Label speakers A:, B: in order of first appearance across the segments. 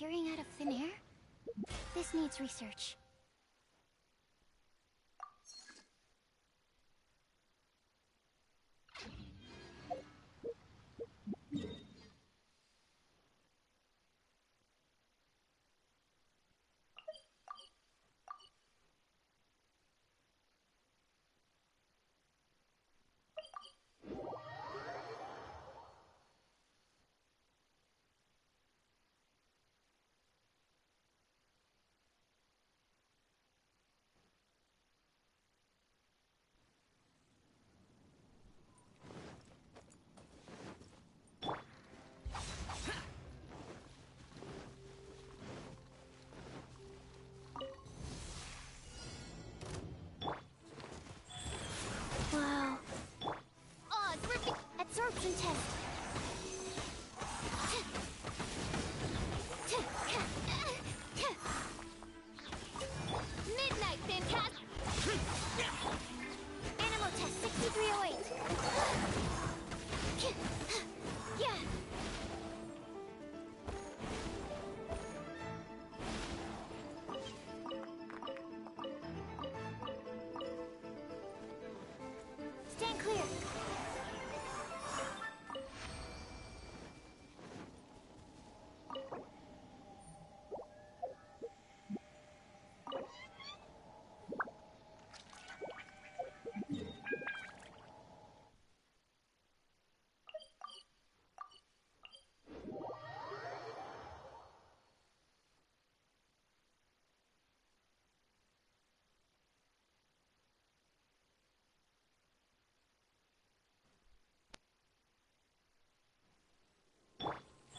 A: appearing out of thin air? This needs research. Wow. Oh, gripping absorption test. Midnight Fantastic. Animal test 6308. Yeah. Stand clear.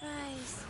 A: Rise.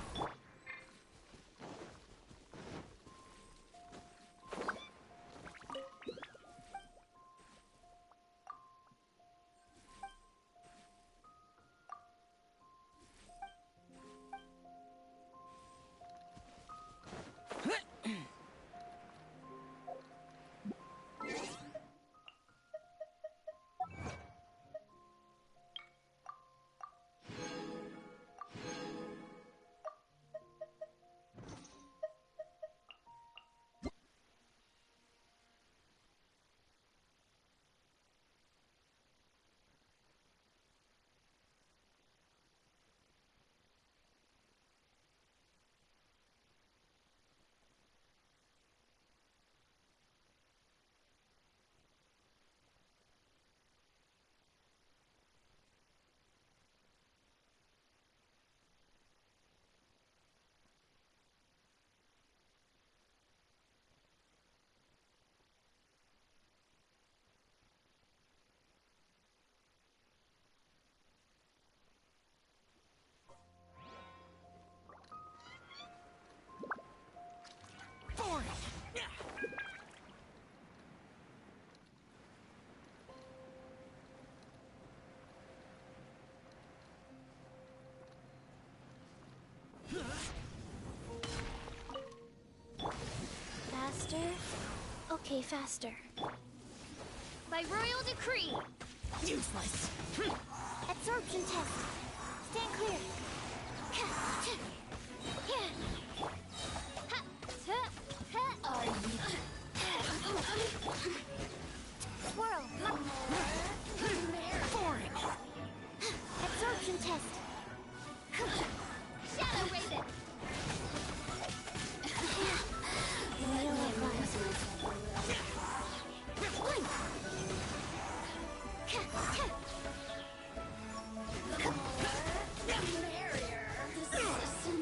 A: Faster? Okay, faster. By royal decree!
B: Useless.
A: Absorption test. Stand clear.
B: Are you
A: Swirl.
B: foreign?
A: Absorption test. Shadow Raven. Royal advisor.
B: Barrier. This system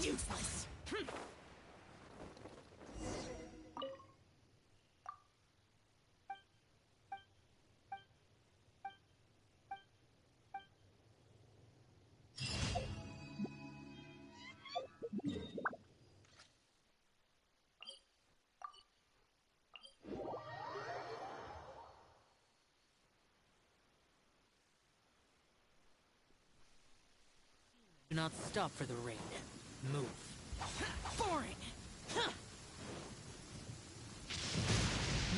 B: Useless.
C: Do not stop for the rain. Move.
B: Boring.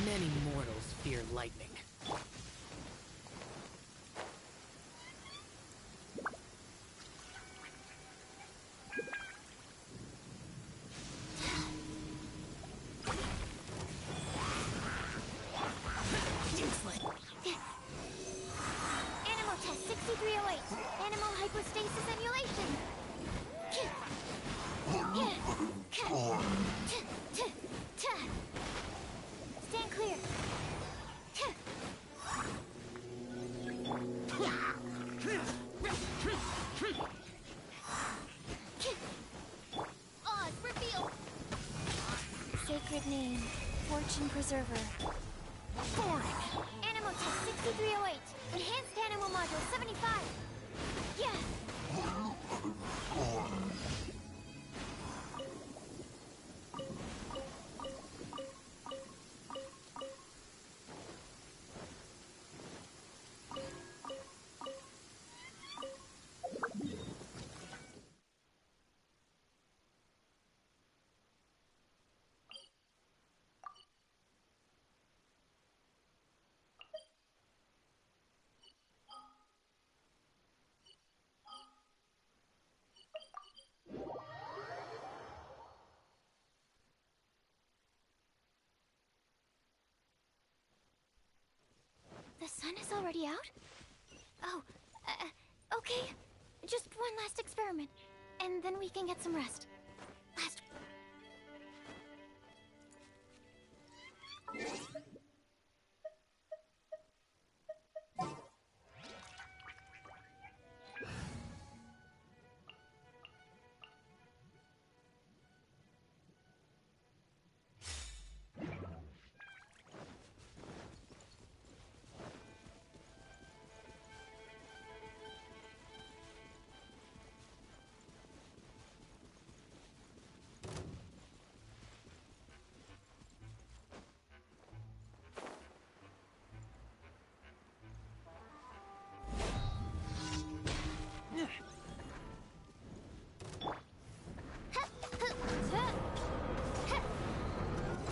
C: Many mortals fear lightning.
B: Useless.
A: Animal test 6308. Animal hypostasis emulation. Stand clear. Oz, reveal. Sacred name, Fortune Preserver.
B: Boring.
A: Animal test 6308. Enhanced animal module 75. Yeah. The sun is already out? Oh, okay. Just one last experiment, and then we can get some rest. Last...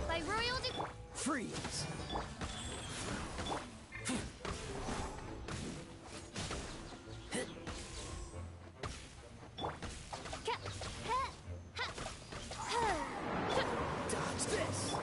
A: By royal
B: Freeze. Dodge this.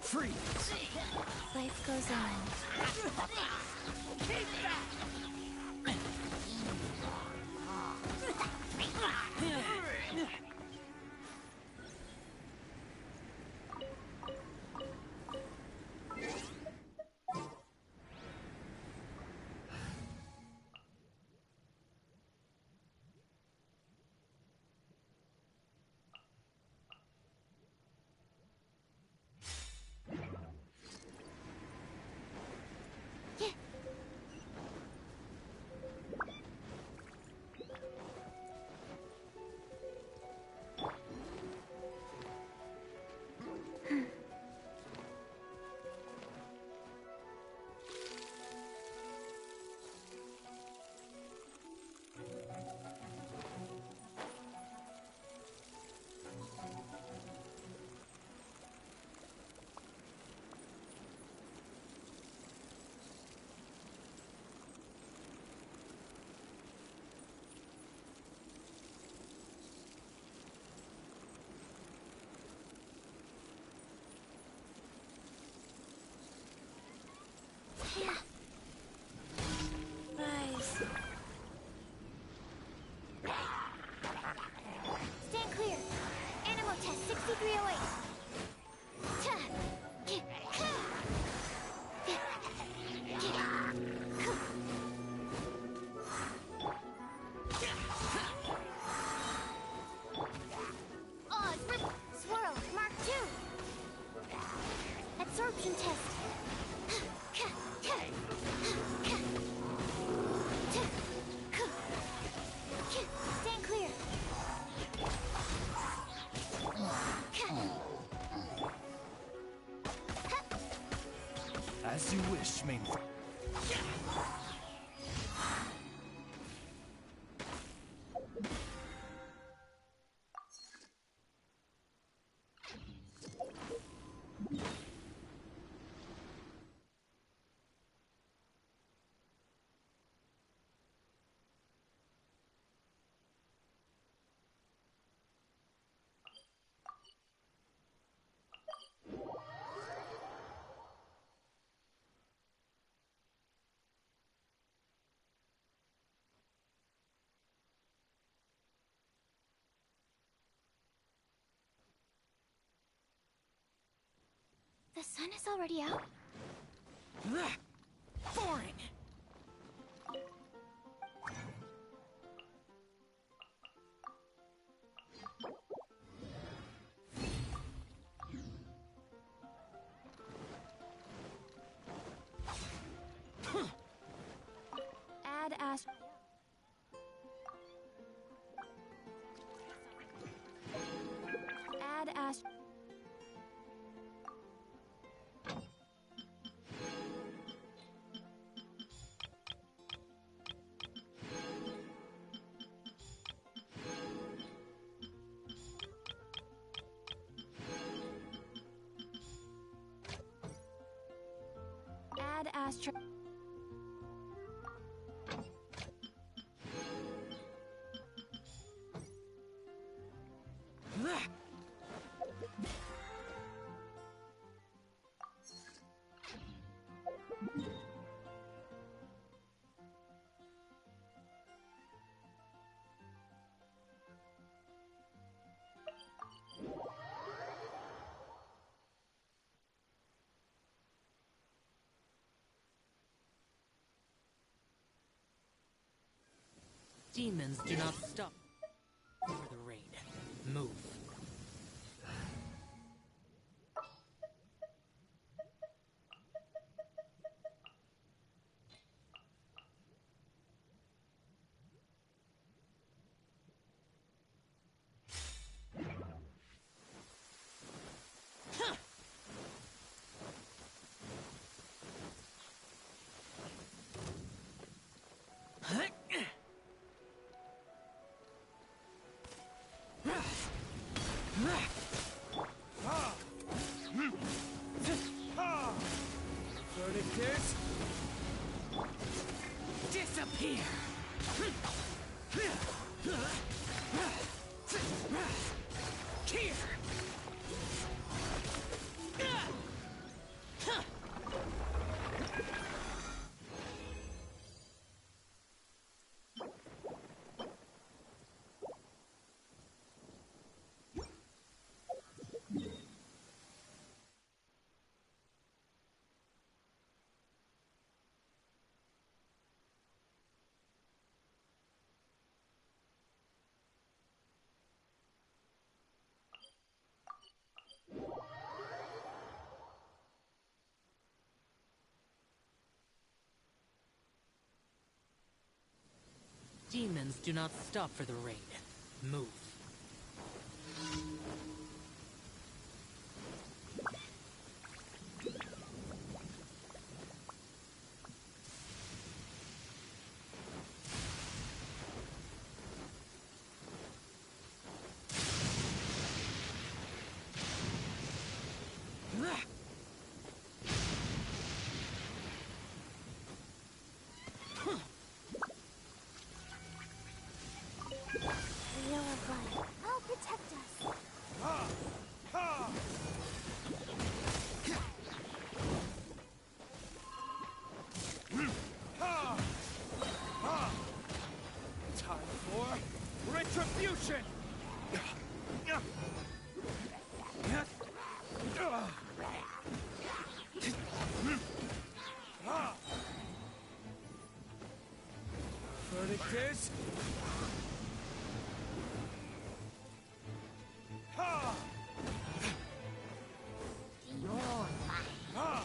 B: Freeze.
A: Life goes on. perception test. Stand clear.
B: As you wish, main.
A: The sun is already out?
B: Foreign!
A: Add ast... Add ast... Add astro...
C: Demons do not stop for the rain. Move.
B: Verdict is... disappear! Here!
C: Demons do not stop for the rain. Move.
A: Wheel of light. I'll protect us.
B: Ha! Ha! Ha! Ha! Time for retribution! Verdict is... Ha!
A: You're mine.
B: Ha!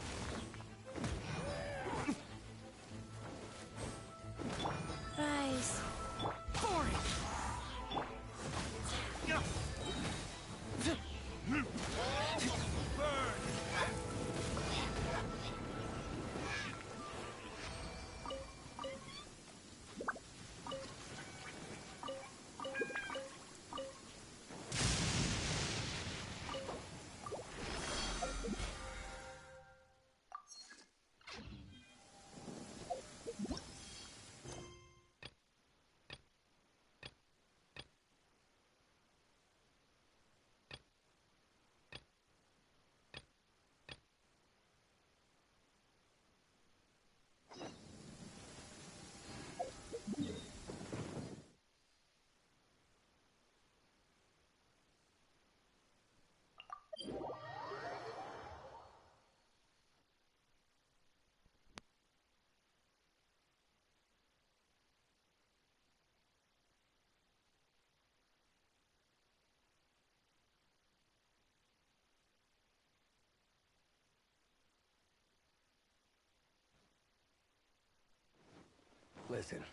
D: Listen,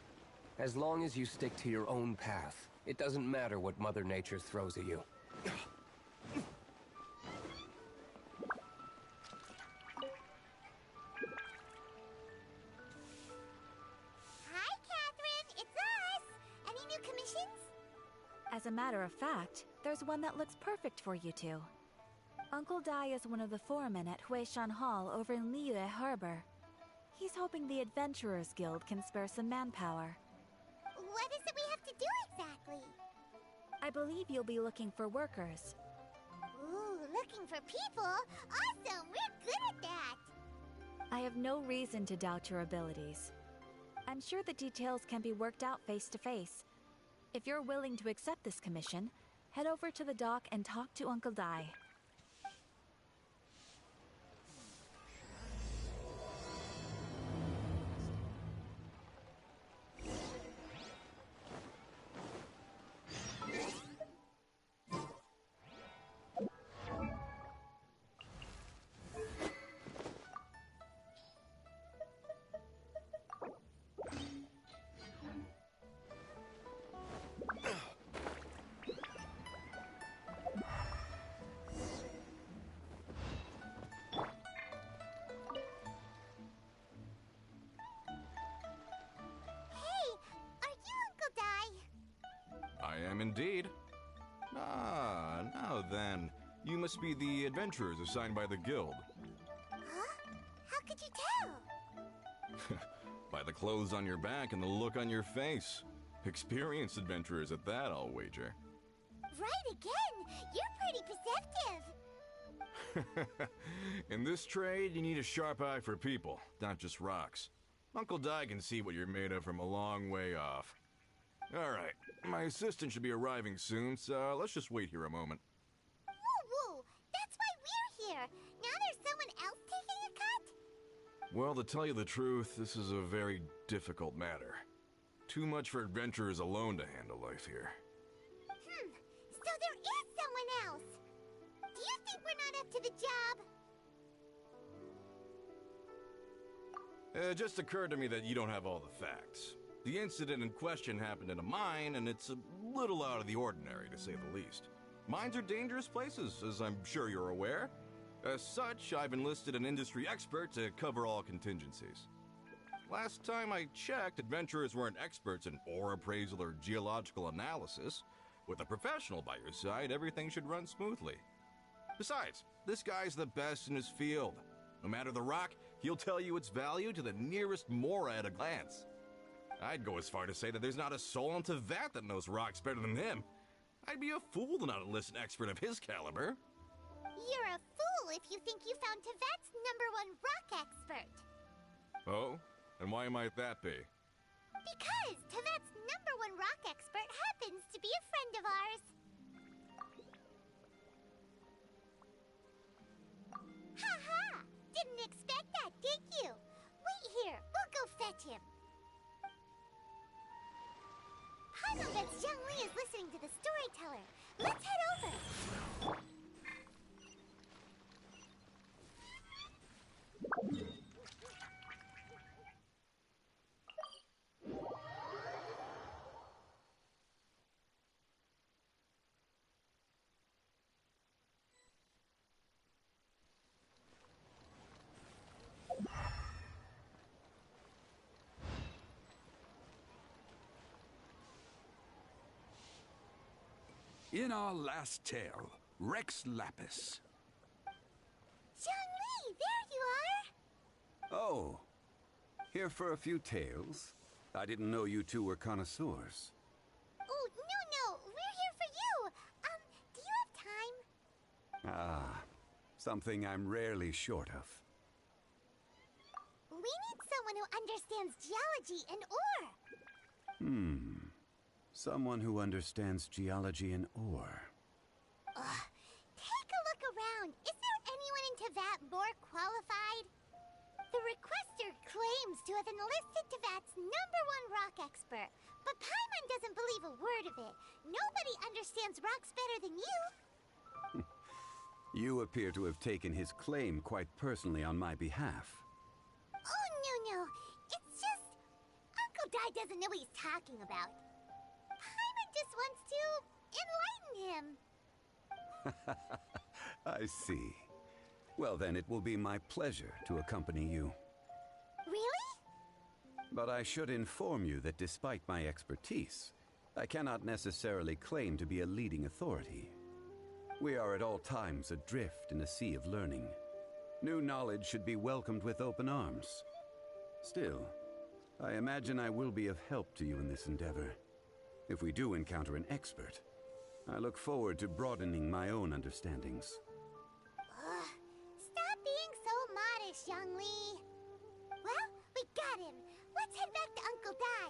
D: as long as you stick to your own path, it doesn't matter what Mother Nature throws at you.
A: Hi, Catherine. It's us. Any new commissions?
E: As a matter of fact, there's one that looks perfect for you two. Uncle Dai is one of the foremen at Huishan Hall over in Liyue Harbor. He's hoping the Adventurers Guild can spare some manpower.
A: What is it we have to do exactly?
E: I believe you'll be looking for workers.
A: Ooh, looking for people? Awesome! We're good at that!
E: I have no reason to doubt your abilities. I'm sure the details can be worked out face to face. If you're willing to accept this commission, head over to the dock and talk to Uncle Dai.
F: I am indeed. Ah, now then. You must be the adventurers assigned by the guild.
A: Huh? How could you tell?
F: By the clothes on your back and the look on your face. Experienced adventurers at that, I'll wager.
A: Right again! You're pretty perceptive!
F: In this trade, you need a sharp eye for people, not just rocks. Uncle Dai can see what you're made of from a long way off. Alright, my assistant should be arriving soon, so let's just wait here a moment.
A: Woo-woo! That's why we're here! Now there's someone else taking a cut?
F: Well, to tell you the truth, this is a very difficult matter. Too much for adventurers alone to handle life here.
A: So there is someone else! Do you think we're not up to the job?
F: It just occurred to me that you don't have all the facts. The incident in question happened in a mine, and it's a little out of the ordinary, to say the least. Mines are dangerous places, as I'm sure you're aware. As such, I've enlisted an industry expert to cover all contingencies. Last time I checked, adventurers weren't experts in ore appraisal or geological analysis. With a professional by your side, everything should run smoothly. Besides, this guy's the best in his field. No matter the rock, he'll tell you its value to the nearest mora at a glance. I'd go as far to say that there's not a soul on Tevat that knows rocks better than him. I'd be a fool to not enlist an expert of his caliber.
A: You're a fool if you think you found Tevat's #1 rock expert.
F: Oh? And why might that be?
A: Because Tevat's #1 rock expert happens to be a friend of ours. Ha-ha! Didn't expect that, did you? Wait here, we'll go fetch him. Paimon bets Zhang Li is listening to the storyteller. Let's head over.
B: In our last tale, Rex Lapis.
A: Zhang Li, there you are!
G: Oh, here for a few tales? I didn't know you two were connoisseurs.
A: Oh, no, we're here for you. Do you have time?
G: Ah, something I'm rarely short of.
A: We need someone who understands geology and ore.
G: Someone who understands geology and ore.
A: Take a look around. Is there anyone in Tevat more qualified? The requester claims to have enlisted Tevat's #1 rock expert, but Paimon doesn't believe a word of it. Nobody understands rocks better than you.
G: You appear to have taken his claim quite personally on my behalf.
A: Oh, no. It's just... Uncle Dai doesn't know what he's talking about. Paimon just wants to enlighten him.
G: I see. Well then, it will be my pleasure to accompany you.
A: Really?
G: But I should inform you that despite my expertise, I cannot necessarily claim to be a leading authority. We are at all times adrift in a sea of learning. New knowledge should be welcomed with open arms. Still, I imagine I will be of help to you in this endeavor. If we do encounter an expert, I look forward to broadening my own understandings.
A: Ugh, stop being so modest, Zhongli. Well, we got him. Let's head back to Uncle Dai.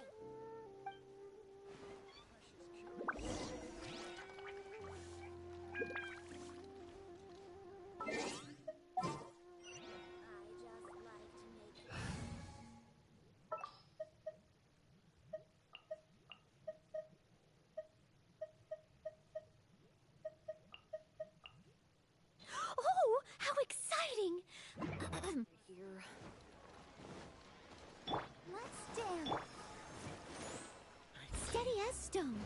E: Oh, how exciting! Here.
A: Let's down. Steady as stone.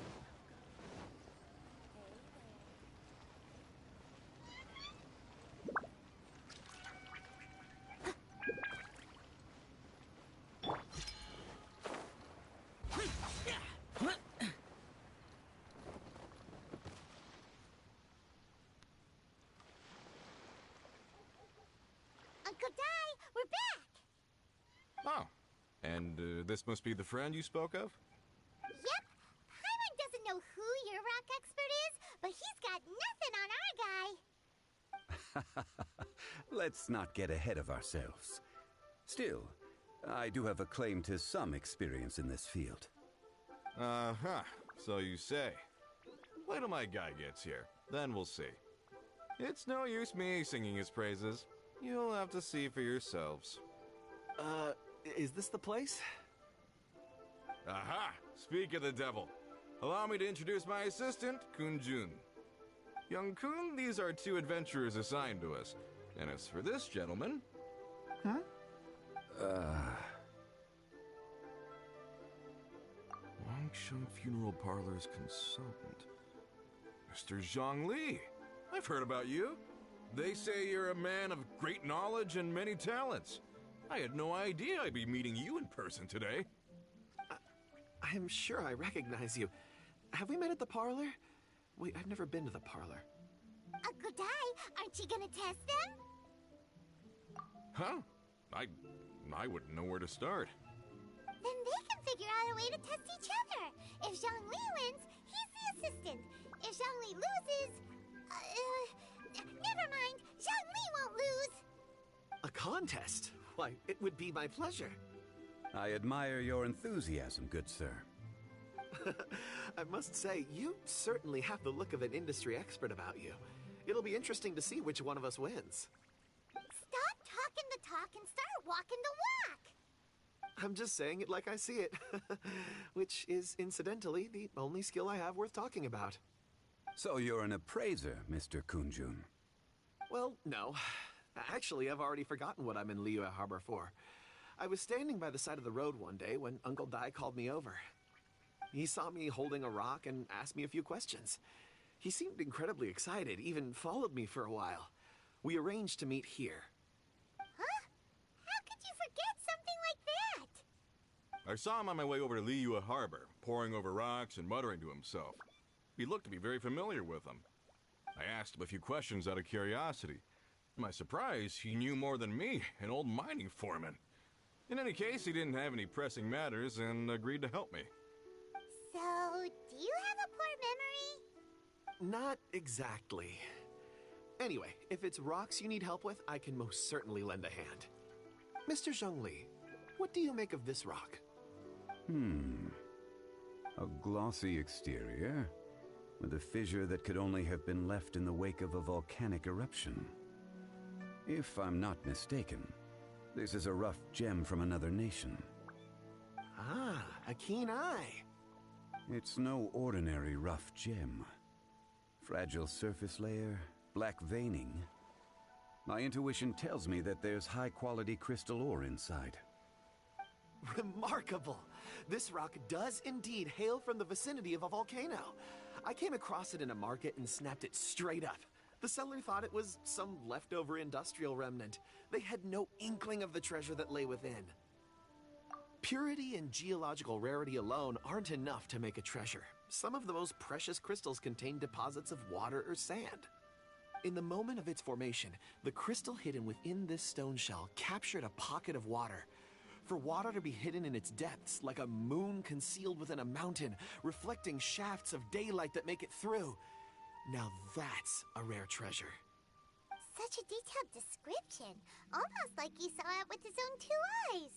A: Uncle Dai, we're back!
F: Oh. And this must be the friend you spoke of?
A: Yep. Paimon doesn't know who your rock expert is, but he's got nothing on our guy.
G: Let's not get ahead of ourselves. Still, I do have a claim to some experience in this field.
F: Uh-huh. So you say. Wait till my guy gets here. Then we'll see. It's no use me singing his praises. You'll have to see for yourselves.
H: Is this the place?
F: Aha! Speak of the devil. Allow me to introduce my assistant, Kun-jun. Young Kun, these are two adventurers assigned to us. And as for this gentleman... Wangsheng Funeral Parlor's consultant. Mr. Zhongli. I've heard about you. They say you're a man of great knowledge and many talents. I had no idea I'd be meeting you in person today.
H: I'm sure I recognize you. Have we met at the parlor? Wait, I've never been to the parlor.
A: Uncle Dai, aren't you gonna test them?
F: Huh? I wouldn't know where to start.
A: Then they can figure out a way to test each other. If Zhongli wins, he's the assistant. If Zhongli loses... never mind. Zhongli won't lose.
H: A contest? Why, it would be my pleasure.
G: I admire your enthusiasm, good sir.
H: I must say, you certainly have the look of an industry expert about you. It'll be interesting to see which one of us wins.
A: Stop talking the talk and start walking the walk.
H: I'm just saying it like I see it. Which is, incidentally, the only skill I have worth talking about.
G: So you're an appraiser, Mr. Kun-jun.
H: Well, no. Actually, I've already forgotten what I'm in Liyue Harbor for. I was standing by the side of the road one day when Uncle Dai called me over. He saw me holding a rock and asked me a few questions. He seemed incredibly excited, even followed me for a while. We arranged to meet here.
A: Huh? How could you forget something like that?
F: I saw him on my way over to Liyue Harbor, poring over rocks and muttering to himself. He looked to be very familiar with them. I asked him a few questions out of curiosity. To my surprise, he knew more than me, an old mining foreman. In any case, he didn't have any pressing matters and agreed to help me.
A: So, do you have a poor memory?
H: Not exactly. Anyway, if it's rocks you need help with, I can most certainly lend a hand. Mr. Zhongli, what do you make of this rock?
G: A glossy exterior, with a fissure that could only have been left in the wake of a volcanic eruption. If I'm not mistaken, this is a rough gem from another nation.
H: Ah, a keen eye.
G: It's no ordinary rough gem. Fragile surface layer, black veining. My intuition tells me that there's high-quality crystal ore inside.
H: Remarkable! This rock does indeed hail from the vicinity of a volcano. I came across it in a market and snapped it straight up. The seller thought it was some leftover industrial remnant. They had no inkling of the treasure that lay within. Purity and geological rarity alone aren't enough to make a treasure. Some of the most precious crystals contain deposits of water or sand. In the moment of its formation, the crystal hidden within this stone shell captured a pocket of water. For water to be hidden in its depths, like a moon concealed within a mountain, reflecting shafts of daylight that make it through. Now that's a rare treasure.
A: Such a detailed description. Almost like he saw it with his own 2 eyes.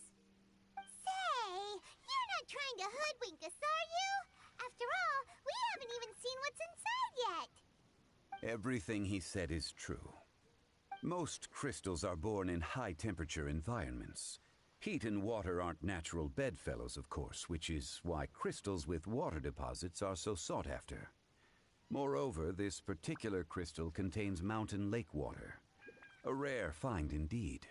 A: Say, you're not trying to hoodwink us, are you? After all, we haven't even seen what's inside yet.
G: Everything he said is true. Most crystals are born in high-temperature environments. Heat and water aren't natural bedfellows, of course, which is why crystals with water deposits are so sought after. Moreover, this particular crystal contains mountain lake water. A rare find indeed.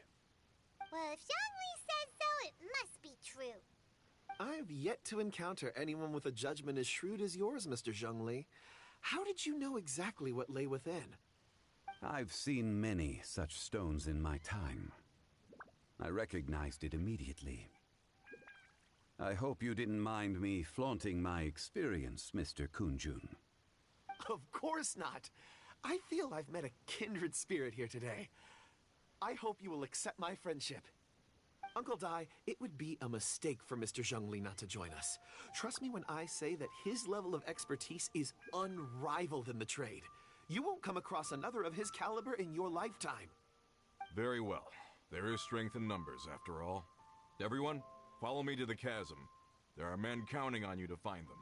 A: Well, if Zhongli says so, it must be true.
H: I've yet to encounter anyone with a judgment as shrewd as yours, Mr. Zhongli. How did you know exactly what lay within?
G: I've seen many such stones in my time. I recognized it immediately. I hope you didn't mind me flaunting my experience, Mr. Kunjun.
H: Of course not. I feel I've met a kindred spirit here today. I hope you will accept my friendship. Uncle Dai, it would be a mistake for Mr. Zhongli not to join us. Trust me when I say that his level of expertise is unrivaled in the trade. You won't come across another of his caliber in your lifetime.
F: Very well. There is strength in numbers, after all. Everyone, follow me to the chasm. There are men counting on you to find them.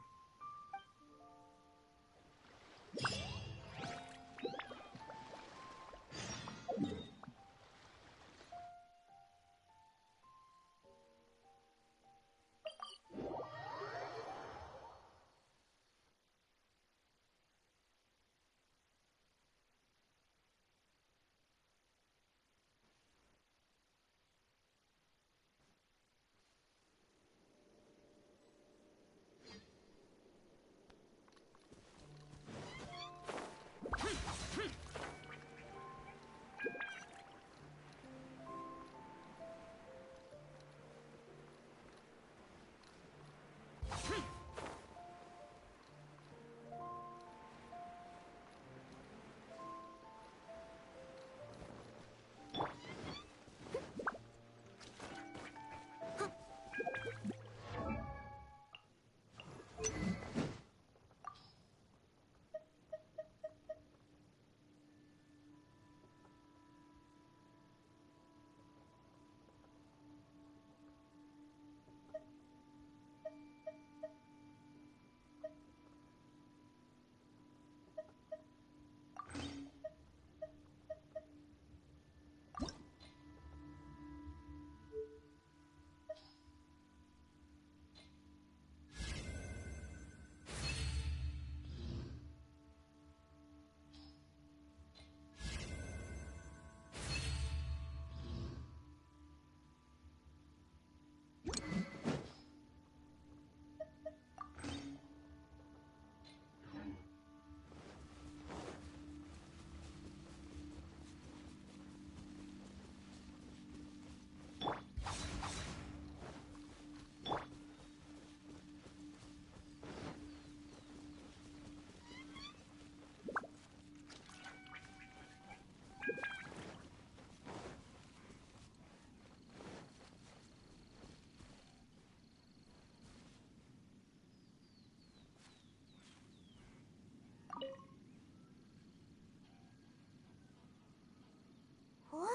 A: Whoa,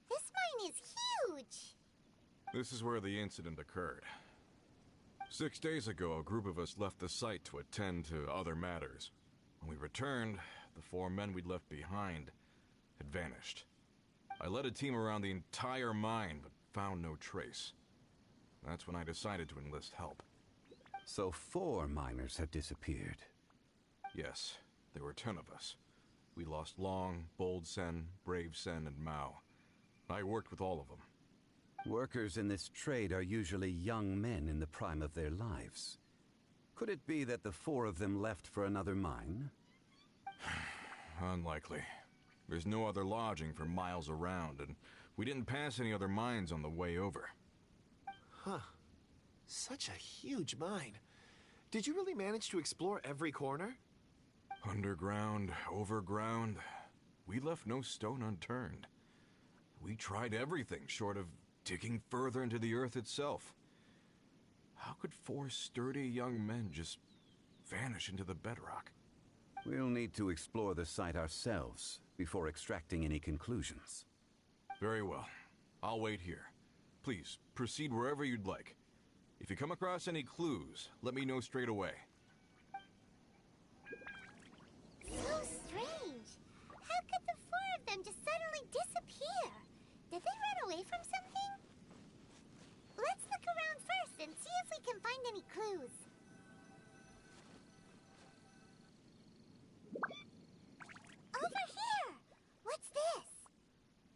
A: this mine is huge!
F: This is where the incident occurred. 6 days ago, a group of us left the site to attend to other matters. When we returned, the 4 men we'd left behind had vanished. I led a team around the entire mine, but found no trace. That's when I decided to enlist help.
G: So 4 miners have disappeared.
F: Yes, there were 10 of us. We lost Long, Bold Sen, Brave Sen, and Mao. I worked with all of them.
G: Workers in this trade are usually young men in the prime of their lives. Could it be that the 4 of them left for another mine?
F: Unlikely. There's no other lodging for miles around, and we didn't pass any other mines on the way over.
H: Huh. Such a huge mine. Did you really manage to explore every corner?
F: Underground, overground, we left no stone unturned. We tried everything short of digging further into the earth itself. How could 4 sturdy young men just vanish into the bedrock?
G: We'll need to explore the site ourselves before extracting any conclusions.
F: Very well. I'll wait here. Please, proceed wherever you'd like. If you come across any clues, let me know straight away.
A: So strange. How could the 4 of them just suddenly disappear? Did they run away from something? Let's look around first and see if we can find any clues. Over here! What's this?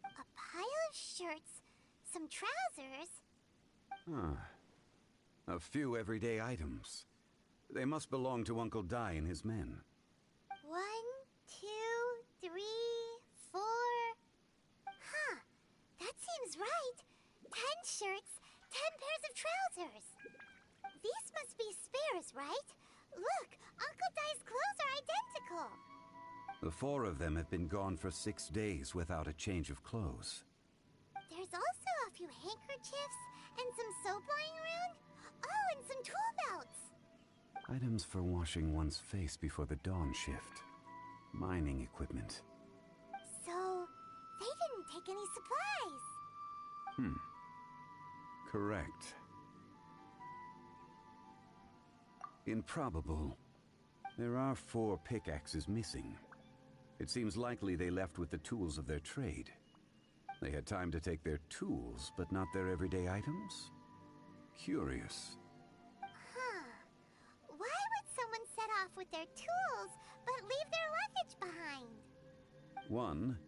A: A pile of shirts, some trousers.
G: A few everyday items. They must belong to Uncle Dai and his men.
A: 1, 2, 3, 4. Huh. That seems right. 10 shirts, 10 pairs of trousers. These must be spares, right? Look, Uncle Dai's clothes are identical.
G: The 4 of them have been gone for 6 days without a change of clothes.
A: There's also a few handkerchiefs and some soap lying around. Oh, and some tool belts.
G: Items for washing one's face before the dawn shift. Mining equipment.
A: So, they didn't take any supplies.
G: Correct. Improbable. There are 4 pickaxes missing. It seems likely they left with the tools of their trade. They had time to take their tools, but not their everyday items? Curious.
A: Huh. Why would someone set off with their tools, but leave their luggage behind?
G: 1,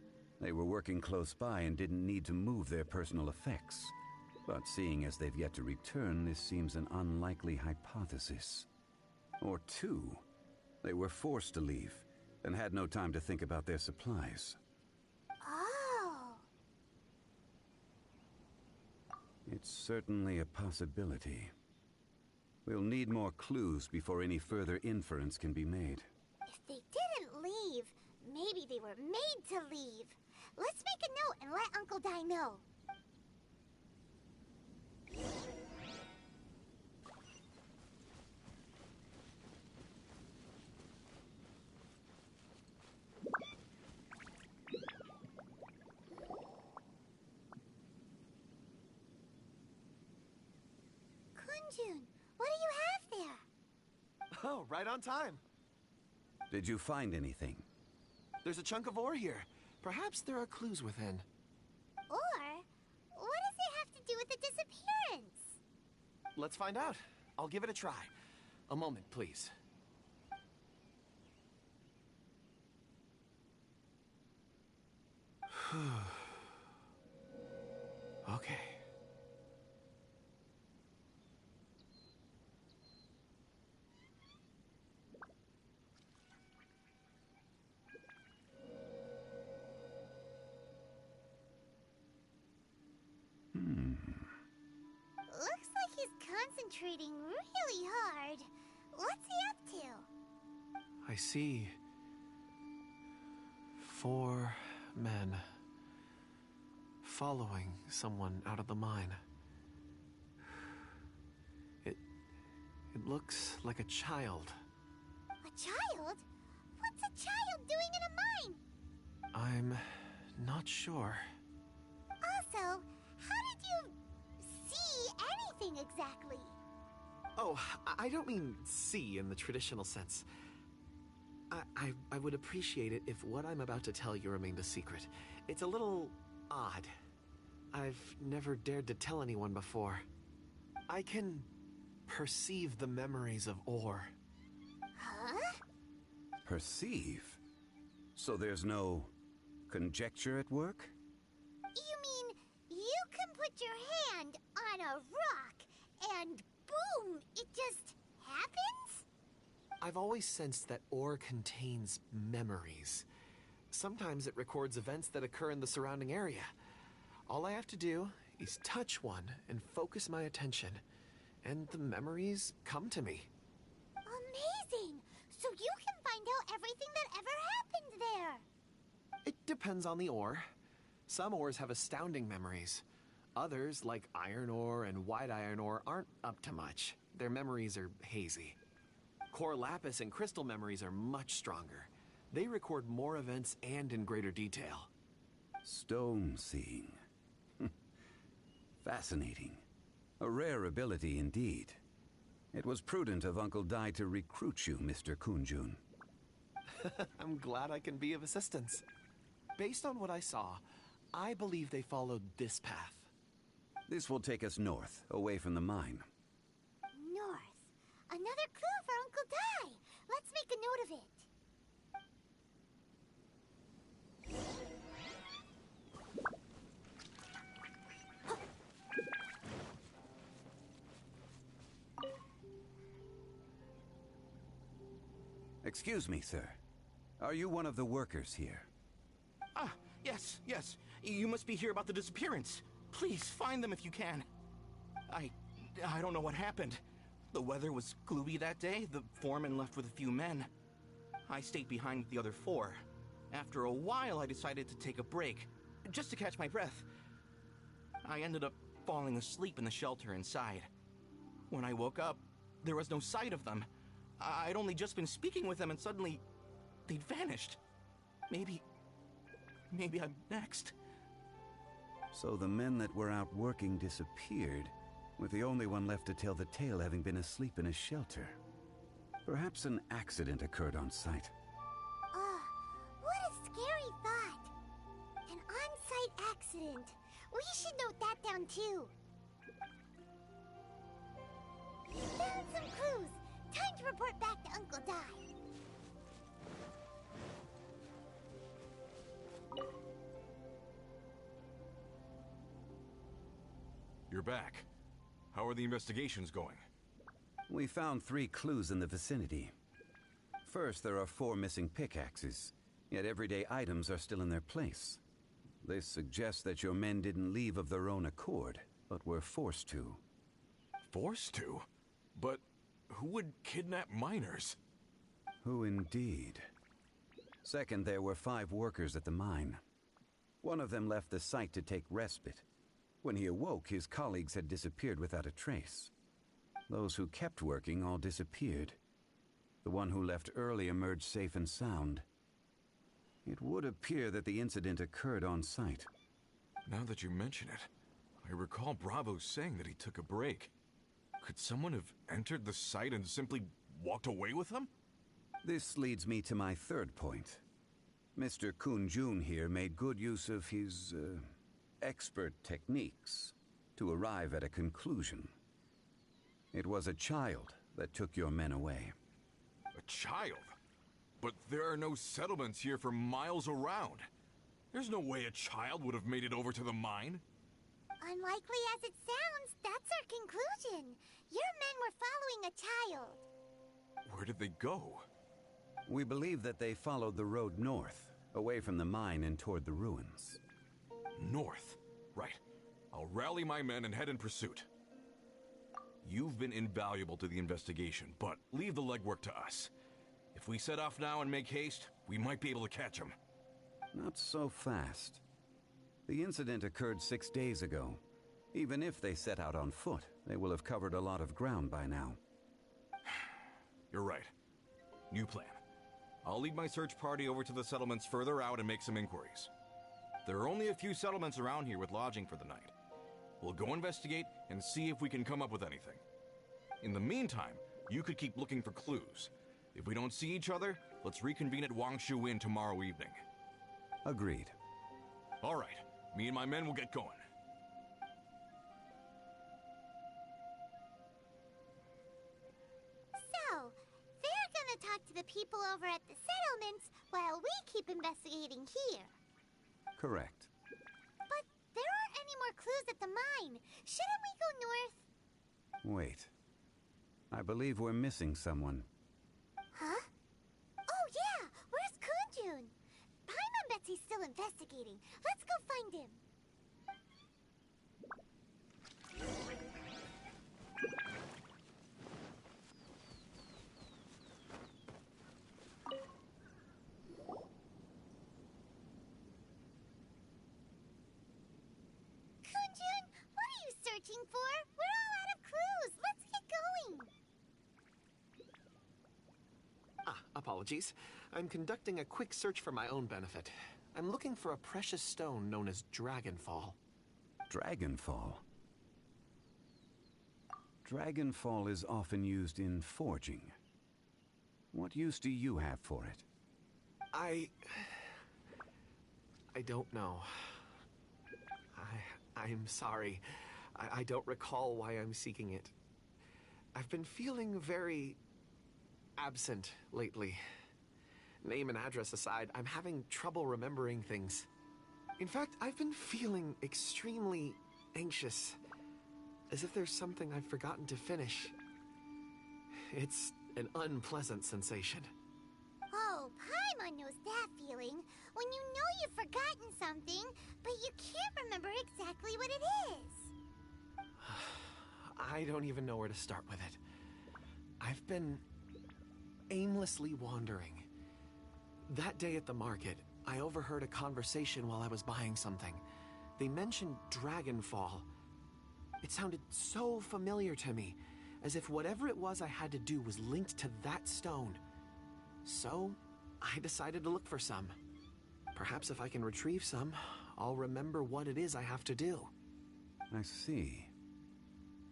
G: they were working close by and didn't need to move their personal effects. But seeing as they've yet to return, this seems an unlikely hypothesis. Or 2, they were forced to leave and had no time to think about their supplies.
A: Oh.
G: It's certainly a possibility. We'll need more clues before any further inference can be made.
A: If they didn't leave, maybe they were made to leave. Let's make a note and let Uncle Dai know. Kunjun, what do you have there?
H: Oh, right on time.
G: Did you find anything?
H: There's a chunk of ore here. Perhaps there are clues within.
A: Or, what does it have to do with the disappearance?
H: Let's find out. I'll give it a try. A moment, please. Okay.
A: Looks like he's concentrating really hard. What's he up to?
H: I see 4 men following someone out of the mine. It looks like a child.
A: A child? What's a child doing in a mine?
H: I'm not sure.
A: Also, how did you see anything exactly?
H: Oh, I don't mean see in the traditional sense. I would appreciate it if what I'm about to tell you remained a secret. It's a little odd. I've never dared to tell anyone before. I can perceive the memories of ore.
A: Huh?
G: Perceive? So there's no conjecture at work?
A: You mean you can put put your hand on a rock and boom, it just happens?
H: I've always sensed that ore contains memories. Sometimes it records events that occur in the surrounding area. All I have to do is touch one and focus my attention, and the memories come to me.
A: Amazing! So you can find out everything that ever happened there.
H: It depends on the ore. Some ores have astounding memories. Others, like iron ore and white iron ore, aren't up to much. Their memories are hazy. Core lapis and crystal memories are much stronger. They record more events and in greater detail.
G: Stone seeing. Fascinating. A rare ability indeed. It was prudent of Uncle Dai to recruit you, Mr. Kunjun.
H: I'm glad I can be of assistance. Based on what I saw, I believe they followed this path.
G: This will take us north, away from the mine.
A: North. Another clue for Uncle Dai. Let's make a note of it.
G: Excuse me, sir. Are you one of the workers here?
I: Ah, yes. You must be here about the disappearance. Please, find them if you can. I don't know what happened. The weather was gloomy that day. The foreman left with a few men. I stayed behind with the other 4. After a while, I decided to take a break, just to catch my breath. I ended up falling asleep in the shelter inside. When I woke up, there was no sight of them. I'd only just been speaking with them and suddenly they'd vanished. Maybe I'm next.
G: So the men that were out working disappeared, with the only one left to tell the tale having been asleep in a shelter. Perhaps an accident occurred on site.
A: What a scary thought. An on-site accident. We should note that down too. Found some clues. Time to report back to Uncle Dai.
F: You're back. How are the investigations going?
G: We found 3 clues in the vicinity. First, there are 4 missing pickaxes, yet everyday items are still in their place. This suggests that your men didn't leave of their own accord, but were forced to.
F: Forced to? But who would kidnap miners?
G: Who indeed? Second, there were 5 workers at the mine. One of them left the site to take respite. When he awoke, his colleagues had disappeared without a trace. Those who kept working all disappeared. The one who left early emerged safe and sound. It would appear that the incident occurred on site.
F: Now that you mention it, I recall Bravo saying that he took a break. Could someone have entered the site and simply walked away with him?
G: This leads me to my third point. Mr. Kunjun here made good use of his, expert techniques to arrive at a conclusion. It was a child that took your men away.
F: A child? But there are no settlements here for miles around. There's no way a child would have made it over to the mine.
A: Unlikely as it sounds, that's our conclusion. Your men were following a child.
F: Where did they go?
G: We believe that they followed the road north, away from the mine and toward the ruins.
F: North? Right. I'll rally my men and head in pursuit. You've been invaluable to the investigation, but leave the legwork to us. If we set off now and make haste, we might be able to catch them.
G: Not so fast. The incident occurred 6 days ago. Even if they set out on foot, they will have covered a lot of ground by now.
F: You're right. New plan. I'll lead my search party over to the settlements further out and make some inquiries. There are only a few settlements around here with lodging for the night. We'll go investigate and see if we can come up with anything. In the meantime, you could keep looking for clues. If we don't see each other, let's reconvene at Wangshu Inn tomorrow evening.
G: Agreed.
F: All right. Me and my men will get going.
A: So, they're gonna talk to the people over at the settlements while we keep investigating here.
G: Correct.
A: But there aren't any more clues at the Shouldn't we go north?
G: Wait. I believe we're missing someone.
A: Huh? Oh yeah! Where's Kunjun? Paimon bets he's still investigating. Let's go find him. Kunjun, what are you searching for? We're all out of clues. Let's get going.
H: Apologies. I'm conducting a quick search for my own benefit. I'm looking for a precious stone known as Dragonfall.
G: Dragonfall? Dragonfall is often used in forging. What use do you have for it?
H: I don't know. I'm sorry. I don't recall why I'm seeking it. I've been feeling very absent lately. Name and address aside, I'm having trouble remembering things. In fact, I've been feeling extremely anxious, as if there's something I've forgotten to finish. It's an unpleasant sensation.
A: Oh, Paimon knows that feeling. When you know you've forgotten something, but you can't remember exactly what it is.
H: I don't even know where to start with it. I've been aimlessly wandering. That day at the market, I overheard a conversation while I was buying something. They mentioned Dragonfall. It sounded so familiar to me, as if whatever it was I had to do was linked to that stone. So, I decided to look for some. Perhaps if I can retrieve some, I'll remember what it is I have to do.
G: I see.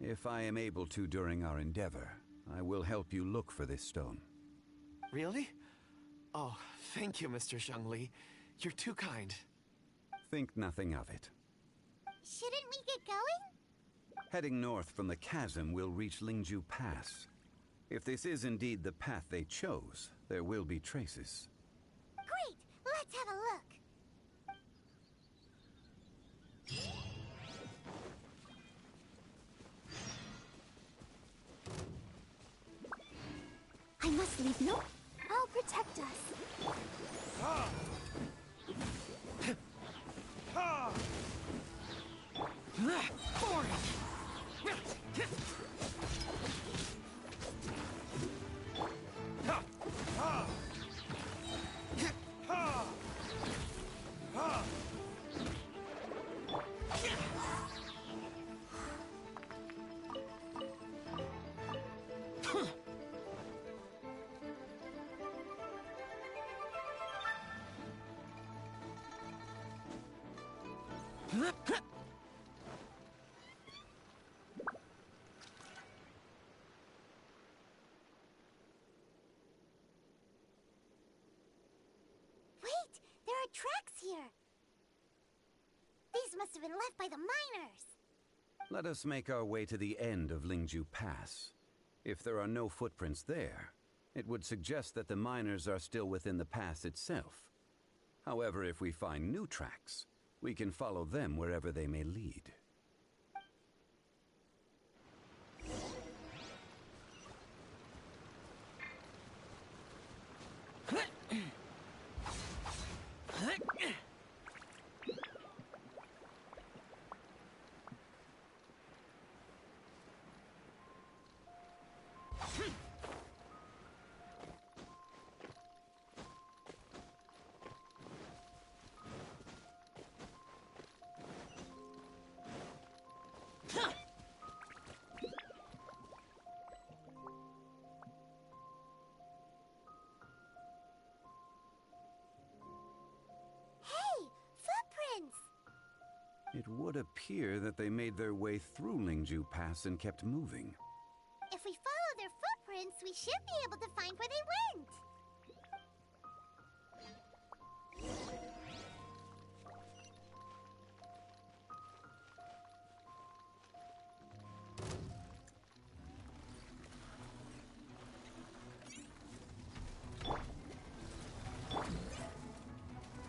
G: If I am able to during our endeavor, I will help you look for this stone.
H: Really? Oh, thank you, Mr. Zhengli. You're too kind.
G: Think nothing of it.
A: Shouldn't we get going?
G: Heading north from the chasm, we'll reach Lingju Pass. If this is indeed the path they chose, there will be traces.
A: Great! Let's have a look. I must leave no... I'll protect us. Wait! There are tracks here! These must have been left by the miners!
G: Let us make our way to the end of Lingju Pass. If there are no footprints there, it would suggest that the miners are still within the pass itself. However, if we find new tracks, we can follow them wherever they may lead. It would appear that they made their way through Lingju Pass and kept moving.
A: If we follow their footprints, we should be able to find where they went.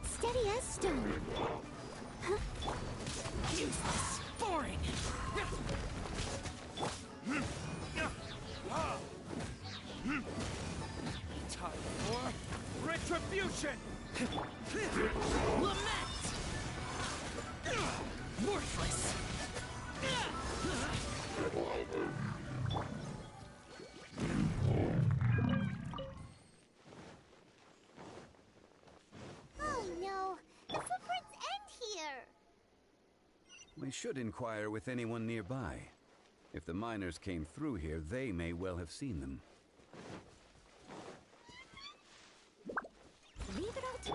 A: Steady as stone.
C: Useless. Boring.
A: Oh no, the footprints end here.
G: We should inquire with anyone nearby. If the miners came through here, they may well have seen them.
E: Leave it up to...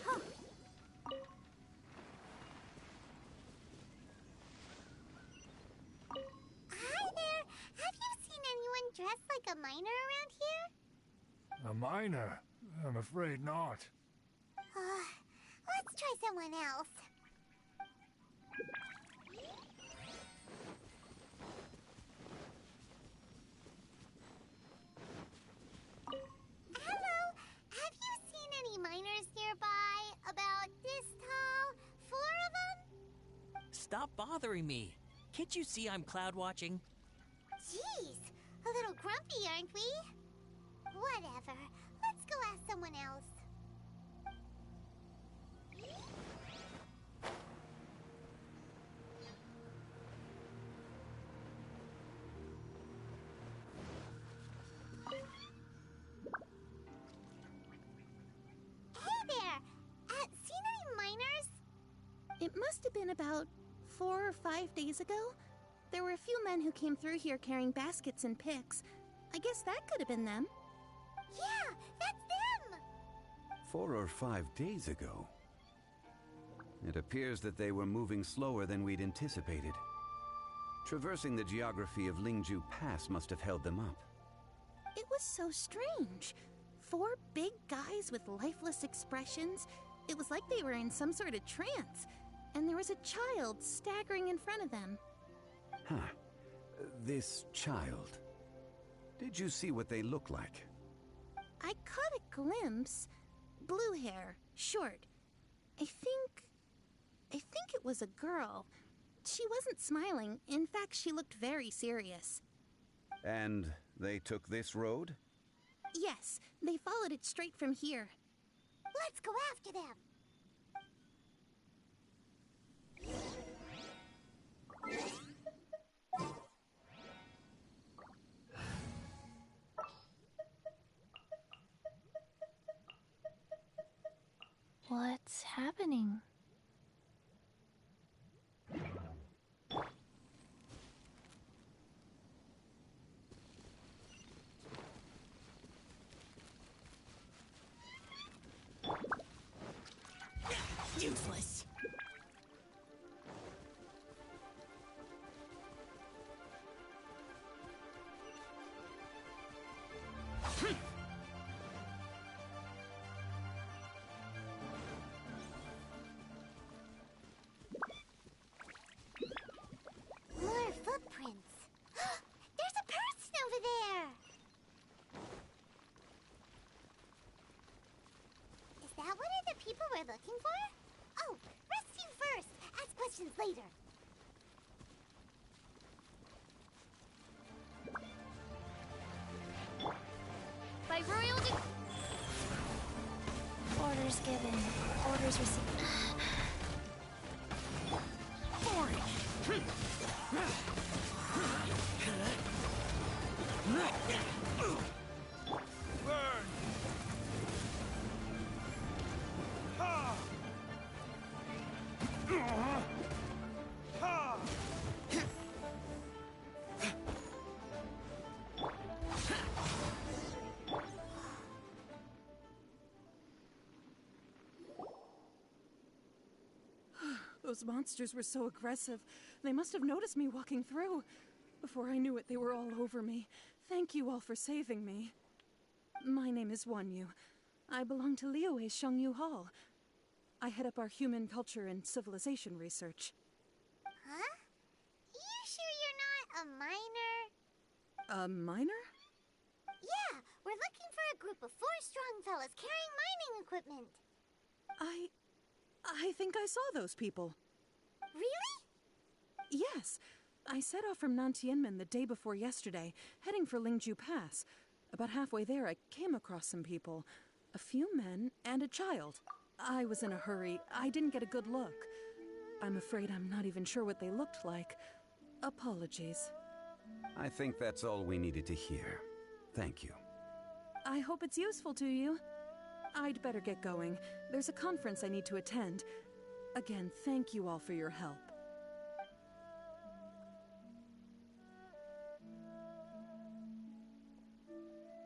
E: Huh.
A: Hi there. Have you seen anyone dressed like a miner around here?
J: A miner? I'm afraid not.
A: Let's try someone else. Hello. Have you seen any miners nearby? About this tall? 4 of them?
C: Stop bothering me. Can't you see I'm cloud watching?
A: Jeez, a little grumpy, aren't we? Whatever. Let's go ask someone else. Hey there! Seen any miners?
K: It must have been about 4 or 5 days ago. There were a few men who came through here carrying baskets and picks. I guess that could have been them.
A: Yeah, that's them!
G: 4 or 5 days ago. It appears that they were moving slower than we'd anticipated. Traversing the geography of Lingju Pass must have held them up.
K: It was so strange. 4 big guys with lifeless expressions. It was like they were in some sort of trance. And there was a child staggering in front of them.
G: Huh. This child. Did you see what they look like?
K: I caught a glimpse. Blue hair, short. I think it was a girl. She wasn't smiling. In fact, she looked very serious.
G: And they took this road?
K: Yes, they followed it straight from here.
A: Let's go after them!
L: What's happening?
C: Useless.
A: More footprints. There's a person over there! Is that one of the people we're looking for? Oh, rest you first. Ask questions later.
L: By royal orders given. Orders received.
M: Those monsters were so aggressive. They must have noticed me walking through. Before I knew it, they were all over me. Thank you all for saving me. My name is Wanyu. I belong to Liyue's Shengyu Hall. I head up our human culture and civilization research.
A: Huh? You sure you're not a miner?
M: A miner?
A: Yeah, we're looking for a group of 4 strong fellas carrying mining equipment.
M: I think I saw those people.
A: Really?
M: Yes. I set off from Nantianmen the day before yesterday, heading for Lingju Pass. About halfway there, I came across some people. A few men and a child. I was in a hurry. I didn't get a good look. I I'm afraid I'm not even sure what they looked like. Apologies.
G: I think that's all we needed to hear. Thank you.
M: I hope it's useful to you. I'd better get going. There's a conference I need to attend. Again, thank you all for your help.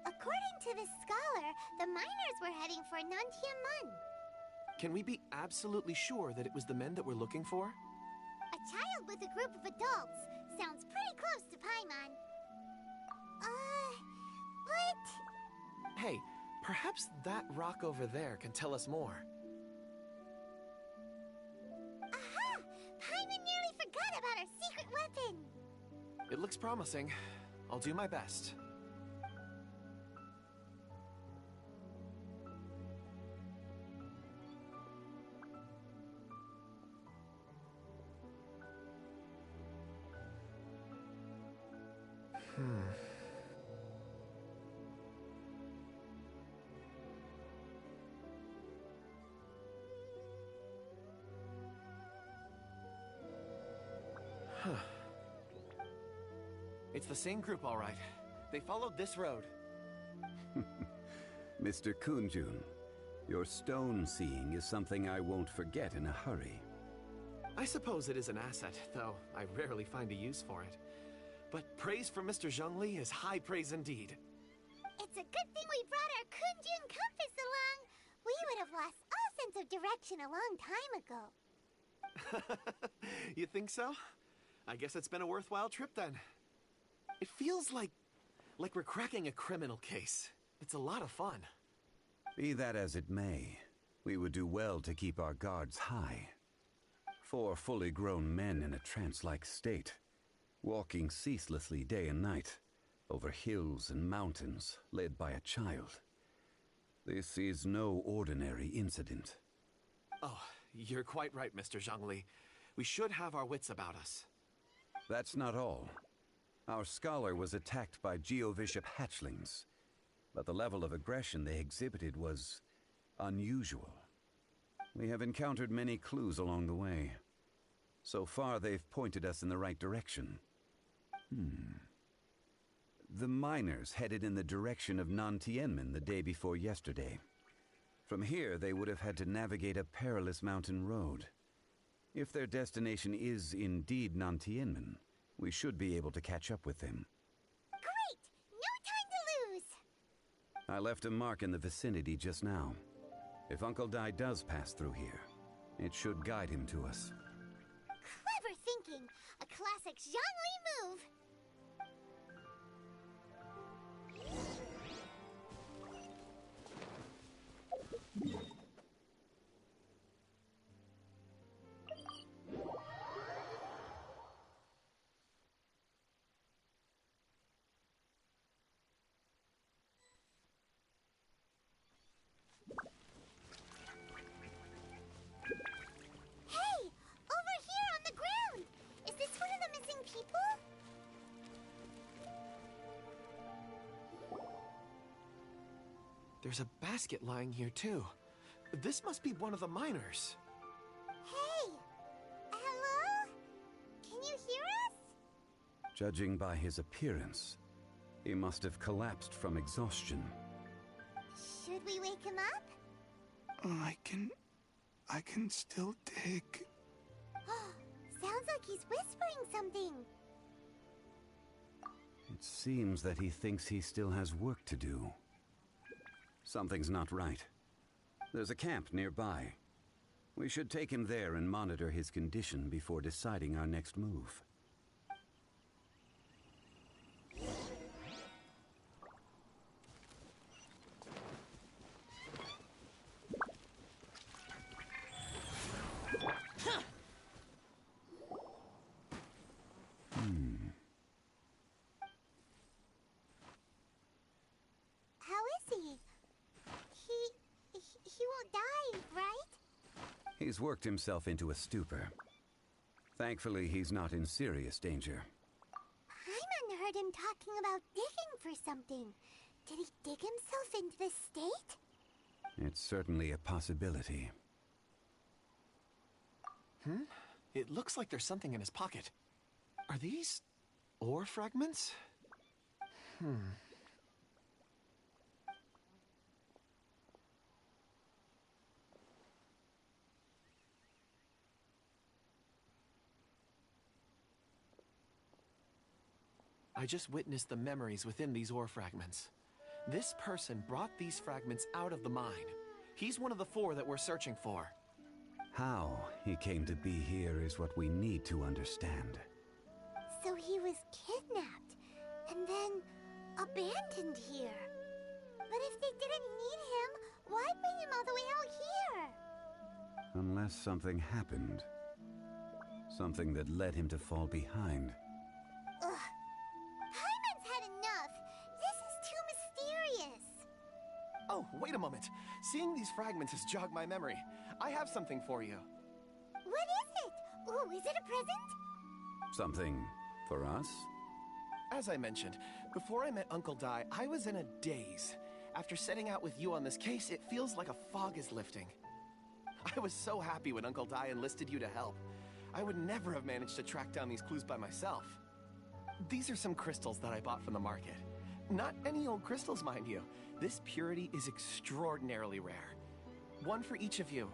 A: According to this scholar, the miners were heading for Nantiamun.
H: Can we be absolutely sure that it was the men that we're looking for?
A: A child with a group of adults. Sounds pretty close to Paimon. But...
H: Hey, perhaps that rock over there can tell us more.
A: Aha! Paimon nearly forgot about our secret weapon!
H: It looks promising. I'll do my best. It's the same group, all right. They followed this road.
G: Mr. Kunjun, your stone seeing is something I won't forget in a hurry.
H: I suppose it is an asset, though I rarely find a use for it. But praise from Mr. Zhongli is high praise indeed.
A: It's a good thing we brought our Kunjun compass along. We would have lost all sense of direction a long time ago.
H: You think so? I guess it's been a worthwhile trip then. It feels like we're cracking a criminal case. It's a lot of fun.
G: Be that as it may, we would do well to keep our guards high. 4 fully grown men in a trance-like state, walking ceaselessly day and night, over hills and mountains, led by a child. This is no ordinary incident.
H: Oh, you're quite right, Mr. Zhongli. We should have our wits about us.
G: That's not all. Our scholar was attacked by Geovishap hatchlings, but the level of aggression they exhibited was unusual. We have encountered many clues along the way. So far, they've pointed us in the right direction. The miners headed in the direction of Nantianmen the day before yesterday. From here, they would have had to navigate a perilous mountain road. If their destination is indeed Nantianmen, we should be able to catch up with them.
A: Great! No time to lose!
G: I left a mark in the vicinity just now. If Uncle Dai does pass through here, it should guide him to us.
A: Clever thinking! A classic Zhongli move!
H: There's a basket lying here, too. This must be one of the miners.
A: Hey! Hello? Can you hear us?
G: Judging by his appearance, he must have collapsed from exhaustion.
A: Should we wake him up?
B: I can still dig.
A: Sounds like he's whispering something.
G: It seems that he thinks he still has work to do. Something's not right. There's a camp nearby. We should take him there and monitor his condition before deciding our next move.
A: How is he? He won't die, right?
G: He's worked himself into a stupor. Thankfully, he's not in serious danger.
A: Paimon heard him talking about digging for something. Did he dig himself into this state?
G: It's certainly a possibility.
H: It looks like there's something in his pocket. Are these ore fragments? I just witnessed the memories within these ore fragments. This person brought these fragments out of the mine. He's one of the 4 that we're searching for.
G: How he came to be here is what we need to understand.
A: So he was kidnapped and then abandoned here. But if they didn't need him, why bring him all the way out here?
G: Unless something happened. Something that led him to fall behind.
A: Ugh. Paimon's had enough. This is too mysterious.
H: Oh, wait a moment. Seeing these fragments has jogged my memory. I have something for you.
A: What is it? Oh, is it a present?
G: Something for us?
H: As I mentioned, before I met Uncle Dai, I was in a daze. After setting out with you on this case, it feels like a fog is lifting. I was so happy when Uncle Dai enlisted you to help. I would never have managed to track down these clues by myself. These are some crystals that I bought from the market. Not any old crystals, mind you. This purity is extraordinarily rare. One for each of you.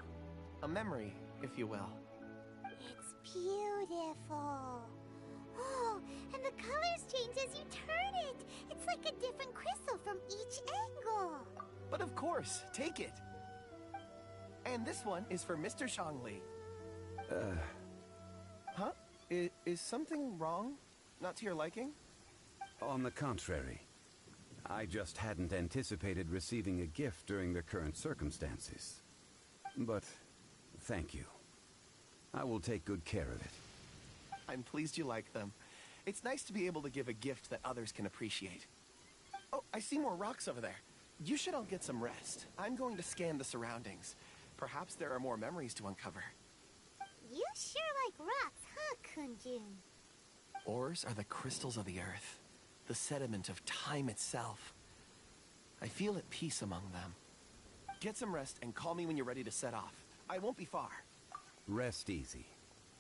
H: A memory, if you will.
A: It's beautiful. Oh, and the colors change as you turn it. It's like a different crystal from each angle.
H: But of course, take it. And this one is for Mr. Shangli. Huh? Is something wrong? Not to your liking?
G: On the contrary. I just hadn't anticipated receiving a gift during the current circumstances. But thank you. I will take good care of it.
H: I'm pleased you like them. It's nice to be able to give a gift that others can appreciate. Oh, I see more rocks over there. You should all get some rest. I'm going to scan the surroundings. Perhaps there are more memories to uncover.
A: You sure like rocks, huh, Kunjun?
H: Ores are the crystals of the earth, the sediment of time itself. I feel at peace among them. Get some rest and call me when you're ready to set off. I won't be far.
G: Rest easy.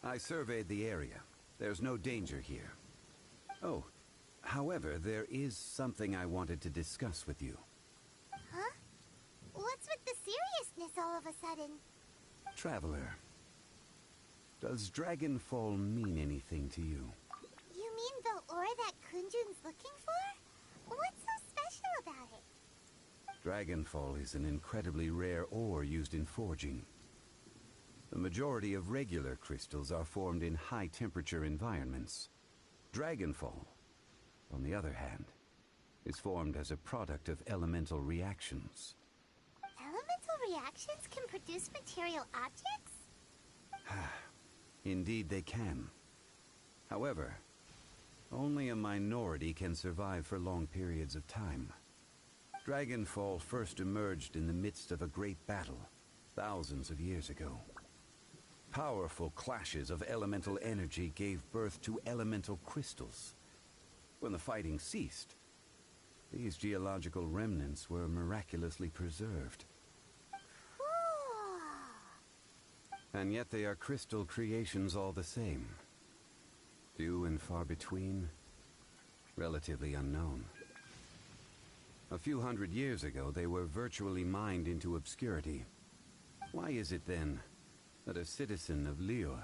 G: I surveyed the area. There's no danger here. Oh, however, there is something I wanted to discuss with you.
A: Huh? What's with the seriousness all of a sudden?
G: Traveler, does Dragonfall mean anything to you?
A: You mean the ore that Kunjun's looking for? What's so special about it?
G: Dragonfall is an incredibly rare ore used in forging. The majority of regular crystals are formed in high-temperature environments. Dragonfall, on the other hand, is formed as a product of elemental reactions.
A: Elemental reactions can produce material objects?
G: Indeed they can. However, only a minority can survive for long periods of time. Dragonfall first emerged in the midst of a great battle, thousands of years ago. Powerful clashes of elemental energy gave birth to elemental crystals. When the fighting ceased, these geological remnants were miraculously preserved. And yet they are crystal creations all the same. Few and far between, relatively unknown. A few hundred years ago, they were virtually mined into obscurity. Why is it then that a citizen of Liyue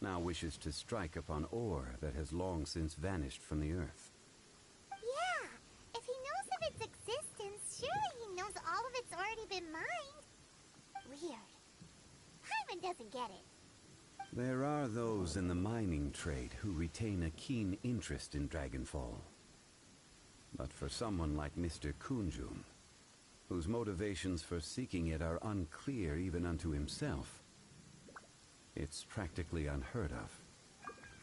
G: now wishes to strike upon ore that has long since vanished from the earth?
A: Yeah, if he knows of its existence, surely he knows all of it's already been mined. Weird. Paimon doesn't get it.
G: There are those in the mining trade who retain a keen interest in Dragonfall. But for someone like Mr. Kunjun, whose motivations for seeking it are unclear even unto himself, it's practically unheard of.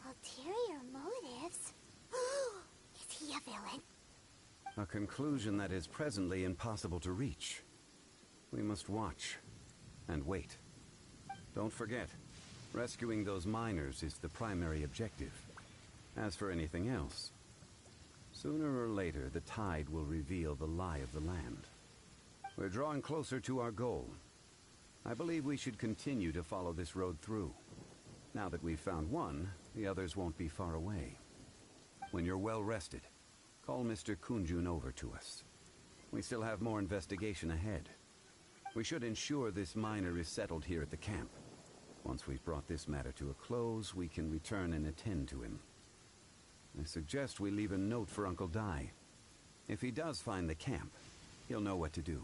A: Ulterior motives? Is he a villain?
G: A conclusion that is presently impossible to reach. We must watch and wait. Don't forget, rescuing those miners is the primary objective. As for anything else, sooner or later the tide will reveal the lie of the land. We're drawing closer to our goal. I believe we should continue to follow this road through. Now that we've found one, the others won't be far away. When you're well rested, call Mr. Kunjun over to us. We still have more investigation ahead. We should ensure this miner is settled here at the camp. Once we've brought this matter to a close, we can return and attend to him. I suggest we leave a note for Uncle Dai. If he does find the camp, he'll know what to do.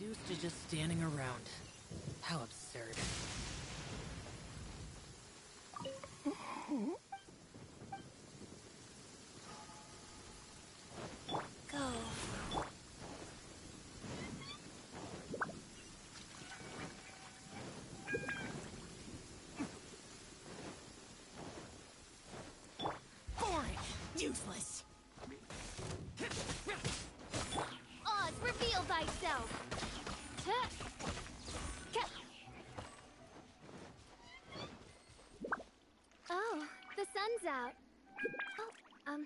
C: Used to just standing around. How absurd.
L: Go.
C: Boring. Useless.
L: Oz, reveal thyself. Oh, the sun's out. Oh,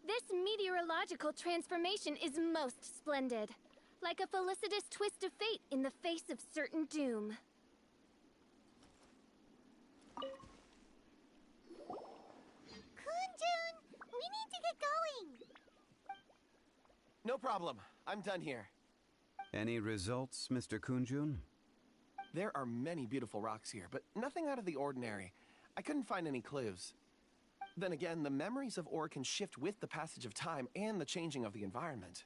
L: this meteorological transformation is most splendid. Like a felicitous twist of fate in the face of certain doom.
A: Kunjun, we need to get going.
H: No problem. I'm done here.
G: Any results, Mr. Kunjun?
H: There are many beautiful rocks here, but nothing out of the ordinary. I couldn't find any clues. Then again, the memories of ore can shift with the passage of time and the changing of the environment.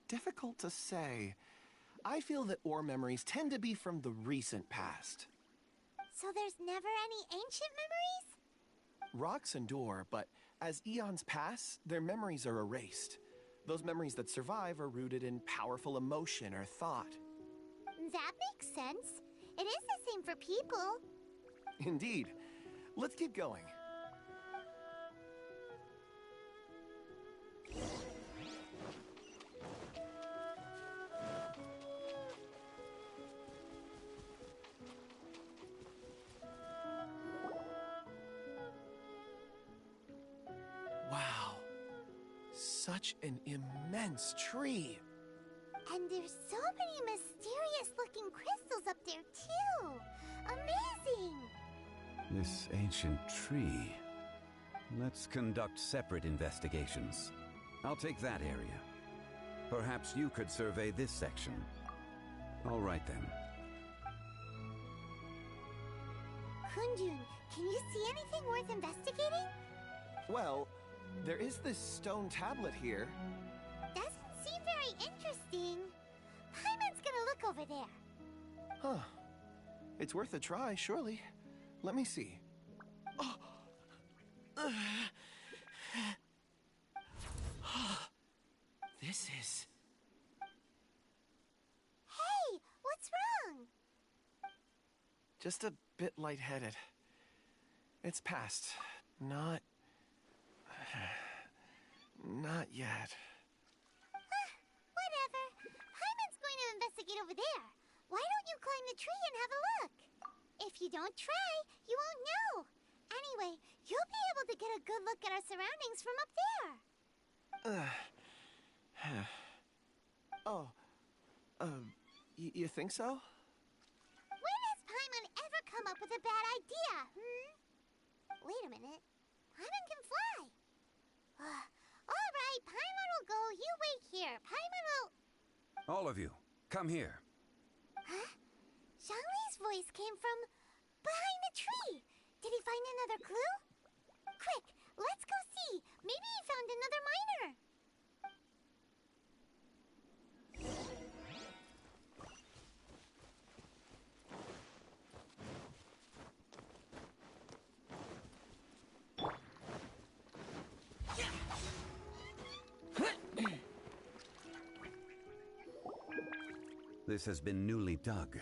H: Difficult to say. I feel that ore memories tend to be from the recent past.
A: So there's never any ancient memories?
H: Rocks endure, but as eons pass, their memories are erased. Those memories that survive are rooted in powerful emotion or thought.
A: That makes sense. It is the same for people.
H: Indeed. Let's keep going. Wow. Such an immense tree.
A: And there's so many mysterious-looking crystals up there, too. Amazing!
G: This ancient tree. Let's conduct separate investigations. I'll take that area. Perhaps you could survey this section. All right, then.
A: Kunjun, can you see anything worth investigating?
H: Well, there is this stone tablet here.
A: Doesn't seem very interesting. Paimon's gonna look over there.
H: Huh. It's worth a try, surely. Let me see. Oh. This is...
A: Hey, what's wrong?
H: just a bit lightheaded. It's past. Not yet.
A: Whatever. Paimon's going to investigate over there. Why don't you climb the tree and have a look? If you don't try, you won't know. Anyway, you'll be able to get a good look at our surroundings from up there.
H: You think so?
A: When has Paimon ever come up with a bad idea, Wait a minute. Paimon can fly. All right, Paimon will go. You wait here. Paimon will...
G: All of you, come here.
A: Huh? Zhongli's voice came from behind the tree. Did he find another clue? Quick, let's go see. Maybe he found another miner.
G: This has been newly dug.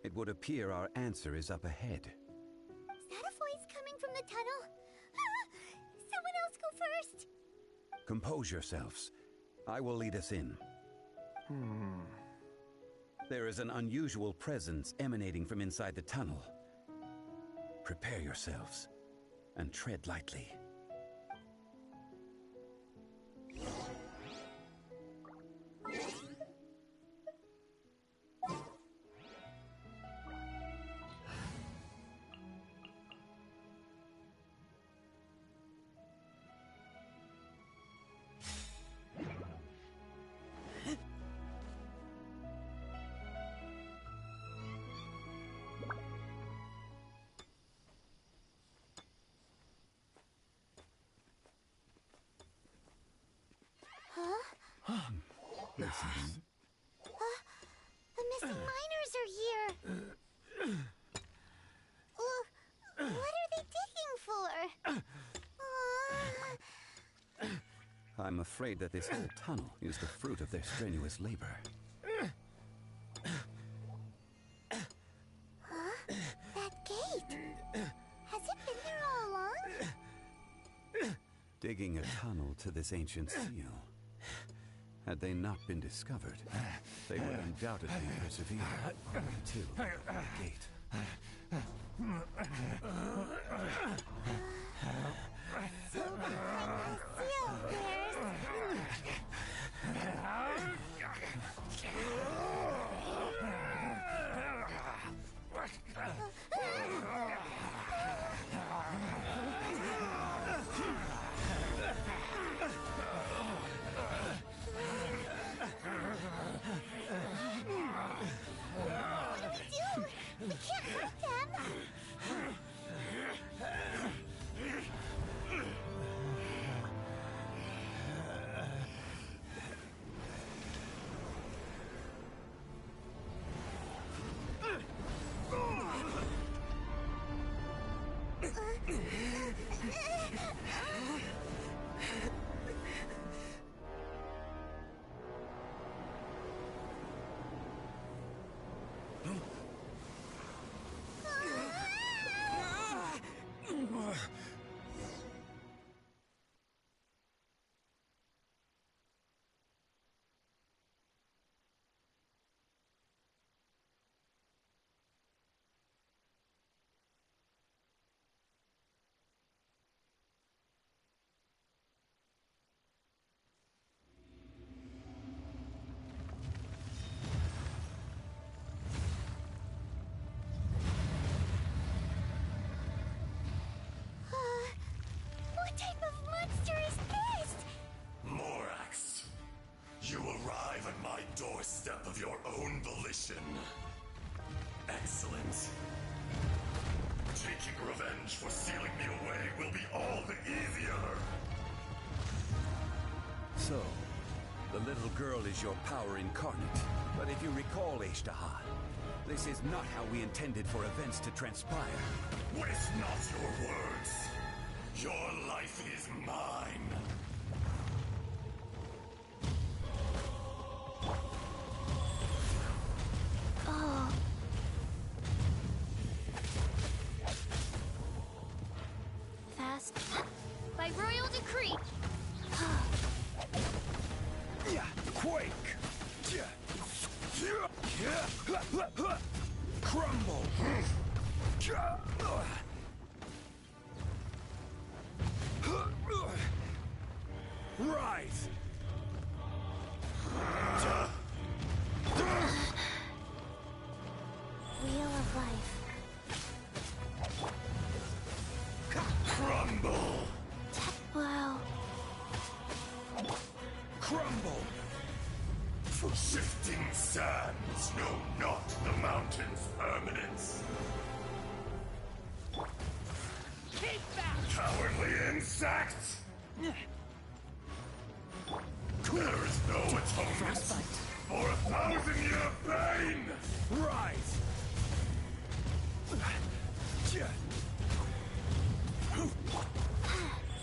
G: It would appear our answer is up ahead.
A: Is that a voice coming from the tunnel? Someone else go first!
G: Compose yourselves. I will lead us in. There is an unusual presence emanating from inside the tunnel. Prepare yourselves and tread lightly. Listen.
A: The missing miners are here! What are they digging for?
G: I'm afraid that this whole tunnel is the fruit of their strenuous labor.
A: That gate! Has it been there all along?
G: Digging a tunnel to this ancient seal. Had they not been discovered, they would undoubtedly persevere until the gate.
A: So behind the seal, we can't hurt them! What type of monster is this?
N: Morax, you arrive at my doorstep of your own volition. Excellent. Taking revenge for sealing me away will be all the easier.
G: So, the little girl is your power incarnate. But if you recall, Ishtaha, this is not how we intended for events to transpire.
N: Waste not your words. Your life is mine.
L: Oh. Fast. By royal decree.
J: Quake! Crumble! Rise!
L: Wheel of life.
N: Crumble!
L: Wow.
J: Crumble!
N: Shifting sands know not the mountain's permanence.
C: Keep back!
N: Cowardly insects! There is no atonement for 1,000-year pain!
J: Rise!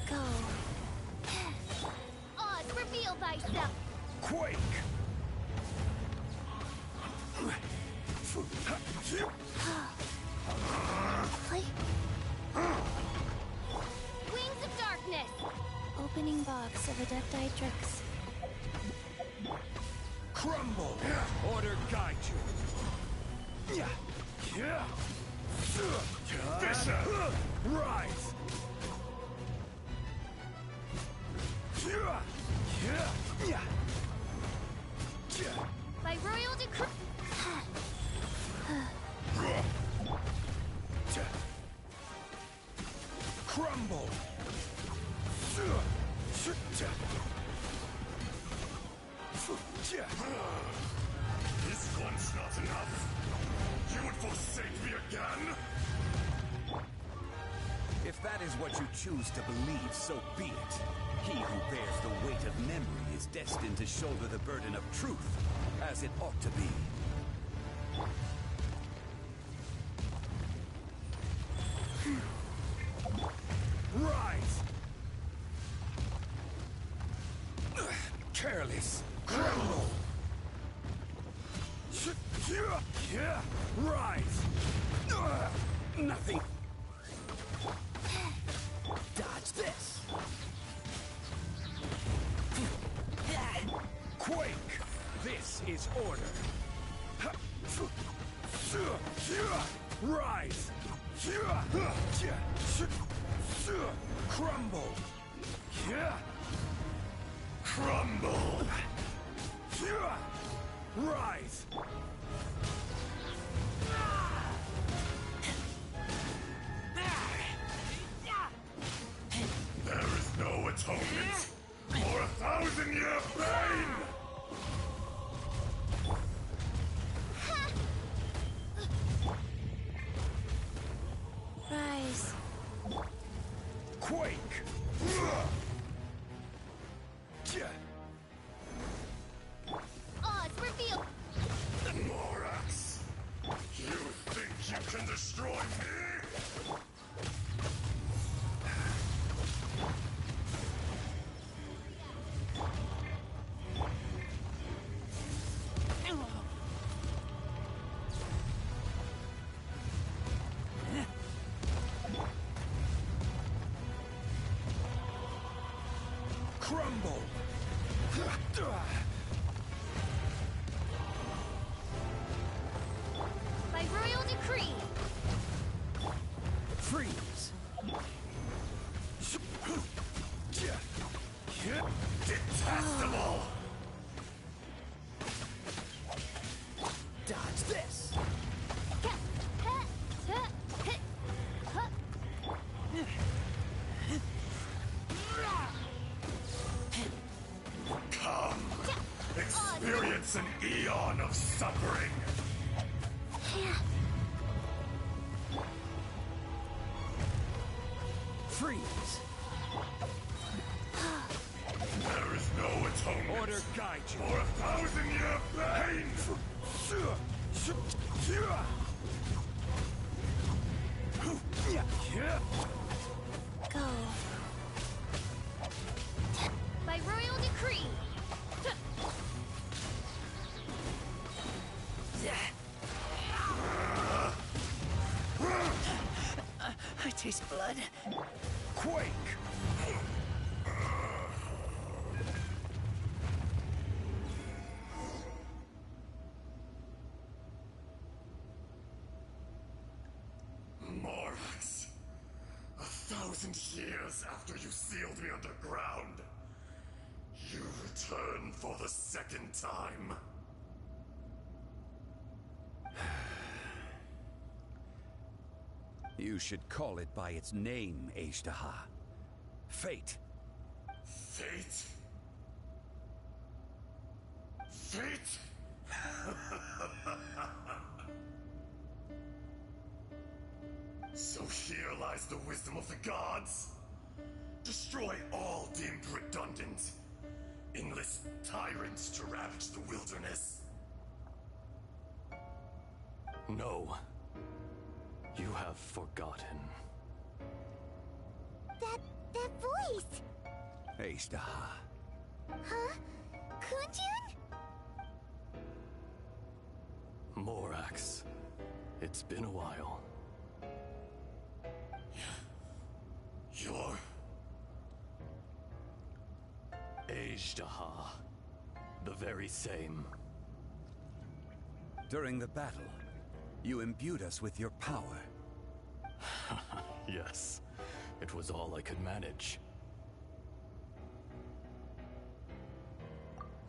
L: Go. Oz, reveal thyself.
J: Quake!
L: opening box of Adeptitrix.
B: Crumble! Order guide you!
N: Fisher!
B: Rise!
L: By royal decree.
B: Crumble!
N: This one's not enough. You would forsake me again?
B: If that is what you choose to believe, so be it. He who bears the weight of memory is destined to shoulder the burden of truth, as it ought to be. Rise! Careless! Crumble! Rise! Nothing! Dodge this! Quake! This is order! Rise! Crumble!
N: Crumble!
B: Rise!
N: There is no atonement for 1,000-year pain!
L: Rise.
B: Quake!
L: Oz, reveal.
N: Morax! You think you can destroy me?
B: Crumble!
L: By royal decree.
B: Freeze!
N: Detestable!
B: Dodge this!
N: Come! Experience an eon of suffering!
B: Freeze!
N: There is no atonement
B: Order guide you!
N: for 1,000-year pain!
L: Go. By royal decree.
C: I taste blood.
B: Quake!
N: Morax, 1,000 years after you sealed me underground, you return for the second time.
B: You should call it by its name, Ashtaha. Fate.
N: Fate? Fate? So here lies the wisdom of the gods. Destroy all deemed redundant. Enlist tyrants to ravage the wilderness.
O: No. You have forgotten.
A: That voice!
B: Ashtaha.
A: Huh? Kunjun?
O: Morax. It's been a while. Ajdaha. The very same.
G: During the battle, you imbued us with your power.
O: Yes, it was all I could manage.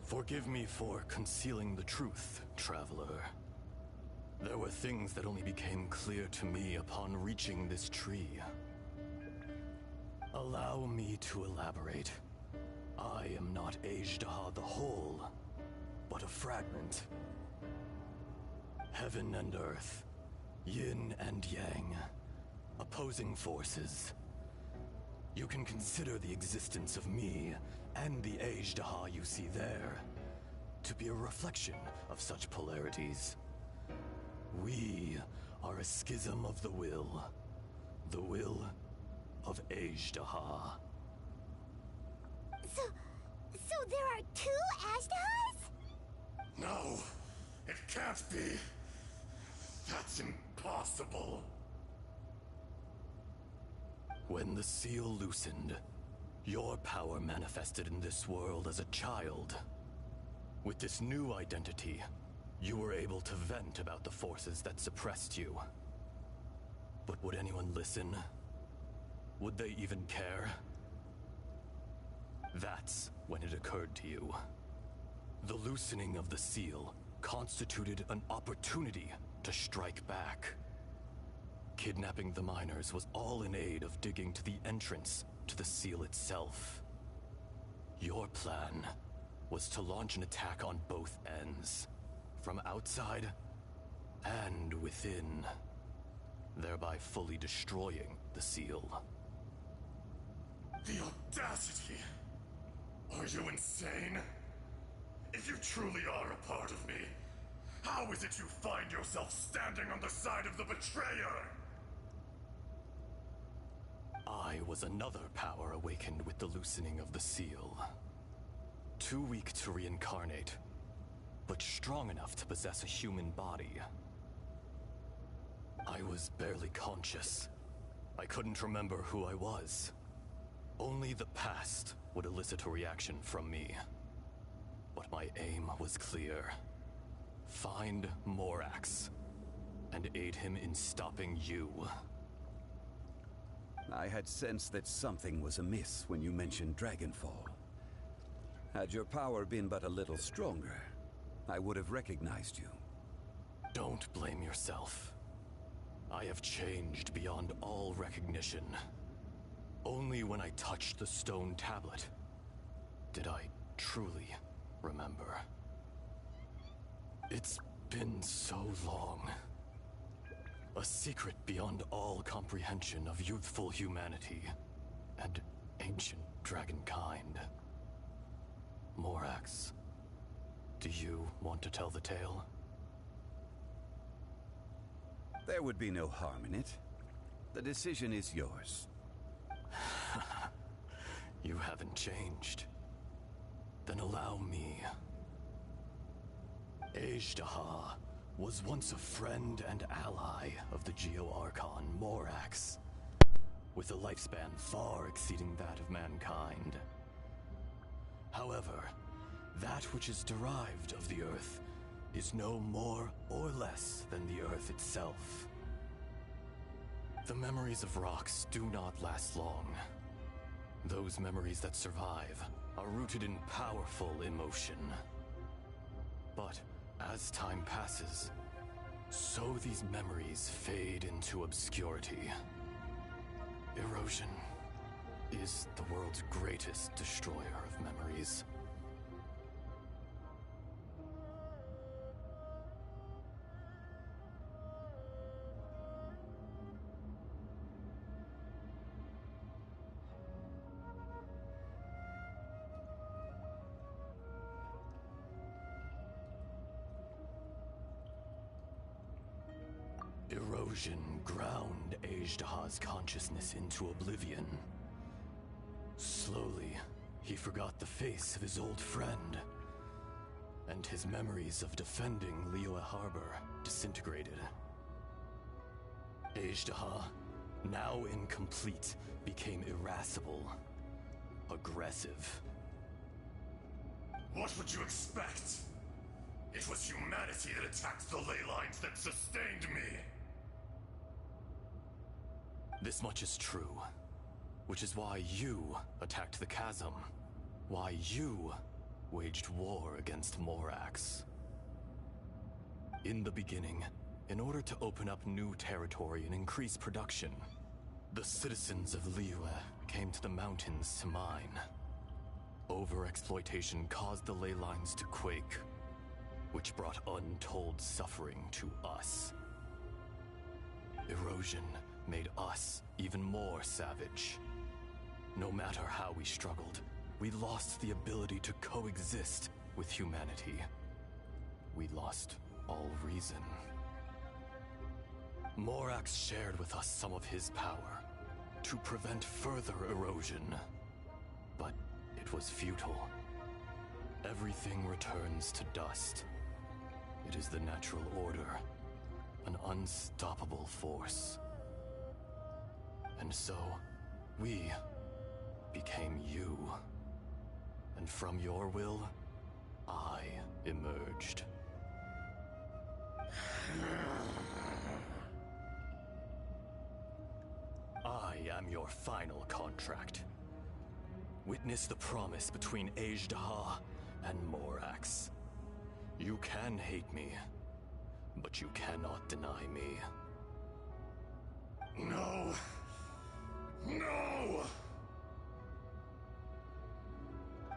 O: Forgive me for concealing the truth, traveler. There were things that only became clear to me upon reaching this tree. Allow me to elaborate. I am not Ajdaha the whole, but a fragment. Heaven and earth, yin and yang, opposing forces. You can consider the existence of me and the Ajdaha you see there to be a reflection of such polarities. We are a schism of the will of Ajdaha.
A: So there are two Ajdahas?
N: No, it can't be. That's impossible.
O: When the seal loosened, your power manifested in this world as a child. With this new identity, you were able to vent about the forces that suppressed you. But would anyone listen? Would they even care? That's when it occurred to you. The loosening of the seal constituted an opportunity to strike back. Kidnapping the miners was all in aid of digging to the entrance to the seal itself. Your plan was to launch an attack on both ends, from outside and within, thereby fully destroying the seal.
N: The audacity! Are you insane? If you truly are a part of me, how is it you find yourself standing on the side of the betrayer?
O: I was another power awakened with the loosening of the seal. Too weak to reincarnate, but strong enough to possess a human body. I was barely conscious. I couldn't remember who I was. Only the past would elicit a reaction from me. But my aim was clear. Find Morax, and aid him in stopping you.
G: I had sensed that something was amiss when you mentioned Dragonfall. Had your power been but a little stronger, I would have recognized you.
O: Don't blame yourself. I have changed beyond all recognition. Only when I touched the stone tablet did I truly remember. It's been so long. A secret beyond all comprehension of youthful humanity and ancient dragonkind. Morax, do you want to tell the tale?
G: There would be no harm in it. The decision is yours.
O: You haven't changed. Then allow me. Ajdaha was once a friend and ally of the Geo-Archon Morax, with a lifespan far exceeding that of mankind. However, that which is derived of the Earth is no more or less than the Earth itself. The memories of rocks do not last long. Those memories that survive are rooted in powerful emotion. But as time passes, so these memories fade into obscurity. Erosion is the world's greatest destroyer of memories. Erosion ground Ajdaha's consciousness into oblivion. Slowly, he forgot the face of his old friend, and his memories of defending Liyue Harbor disintegrated. Ajdaha, now incomplete, became irascible, aggressive.
N: What would you expect? It was humanity that attacked the ley lines that sustained me.
O: This much is true, which is why you attacked the chasm. Why you waged war against Morax. In the beginning, in order to open up new territory and increase production, the citizens of Liyue came to the mountains to mine. Overexploitation caused the ley lines to quake, which brought untold suffering to us. Erosion made us even more savage. No matter how we struggled, we lost the ability to coexist with humanity. We lost all reason. Morax shared with us some of his power to prevent further erosion, but it was futile. Everything returns to dust. It is the natural order, an unstoppable force. And so, we became you. And from your will, I emerged. I am your final contract. Witness the promise between Ajdaha and Morax. You can hate me, but you cannot deny me.
N: No! No!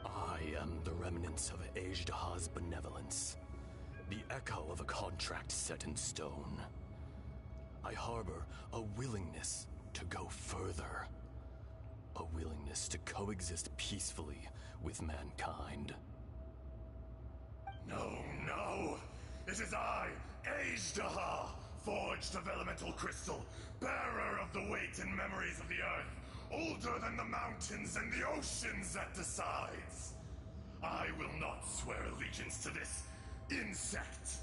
O: I am the remnants of Ajdaha's benevolence, the echo of a contract set in stone. I harbor a willingness to go further, a willingness to coexist peacefully with mankind.
N: No, no! It is I, Ajdaha, forged of elemental crystal, bearer of the weight and memories of the earth, older than the mountains and the oceans that decides. I will not swear allegiance to this insect.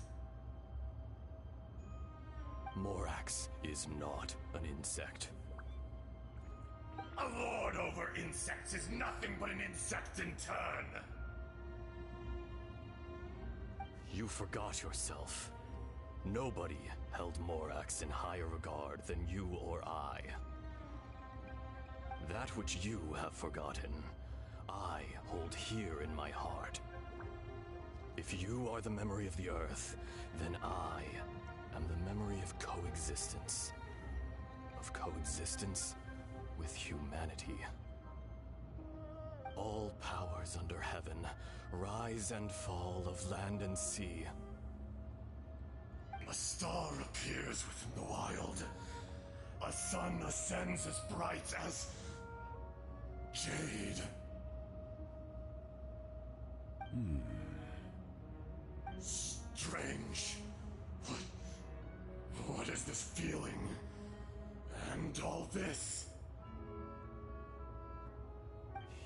O: Morax is not an insect.
N: A lord over insects is nothing but an insect in turn.
O: You forgot yourself. Nobody held Morax in higher regard than you or I. That which you have forgotten, I hold here in my heart. If you are the memory of the Earth, then I am the memory of coexistence. Of coexistence with humanity. All powers under heaven rise and fall of land and sea.
N: A star appears within the wild. A sun ascends as bright as jade. Strange. What is this feeling? And all this?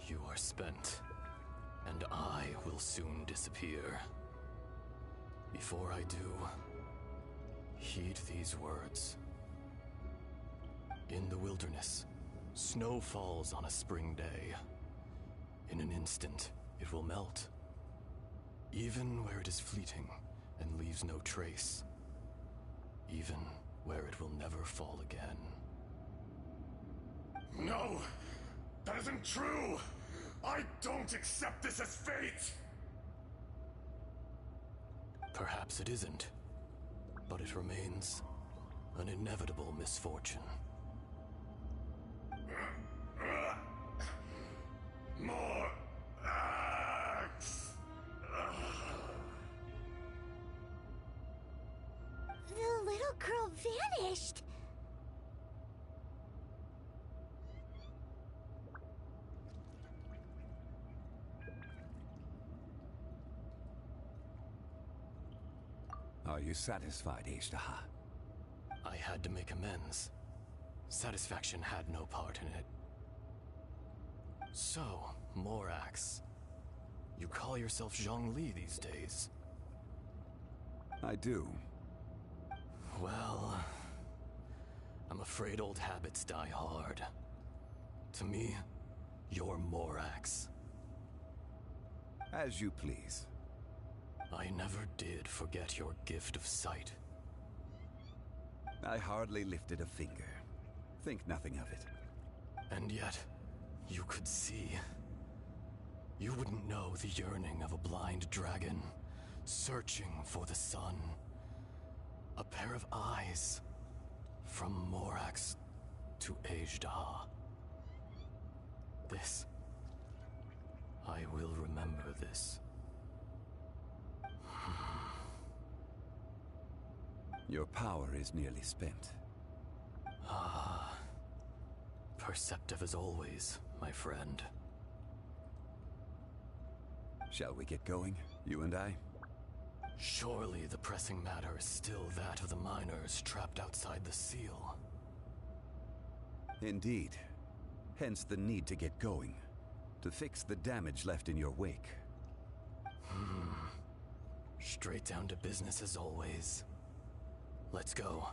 O: You are spent, and I will soon disappear. Before I do, heed these words. In the wilderness, snow falls on a spring day. In an instant, it will melt. Even where it is fleeting and leaves no trace. Even where it will never fall again.
N: No! That isn't true! I don't accept this as fate!
O: Perhaps it isn't, but it remains an inevitable misfortune.
N: More axe!
A: The little girl vanished!
G: Are you satisfied, Ajdaha?
O: I had to make amends. Satisfaction had no part in it. So, Morax, you call yourself Zhongli these days?
G: I do.
O: Well, I'm afraid old habits die hard. To me, you're Morax.
G: As you please.
O: I never did forget your gift of sight.
G: I hardly lifted a finger. Think nothing of it.
O: And yet, you could see. You wouldn't know the yearning of a blind dragon, searching for the sun. A pair of eyes, from Morax to Ajda. This. I will remember this.
G: Your power is nearly spent.
O: Ah. Perceptive as always, my friend.
G: Shall we get going, you and I?
O: Surely the pressing matter is still that of the miners trapped outside the seal.
G: Indeed. Hence the need to get going. To fix the damage left in your wake.
O: Straight down to business as always. Let's go.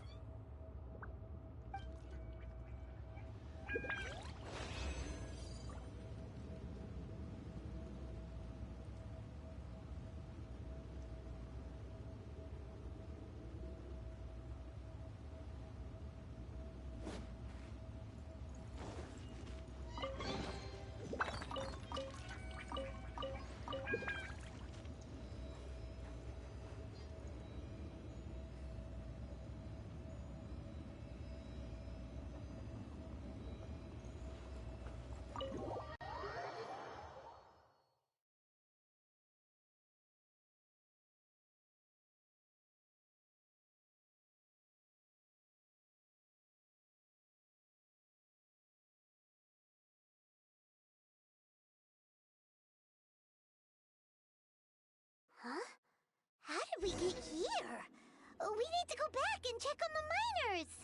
A: Huh? How did we get here? We need to go back and check on the miners!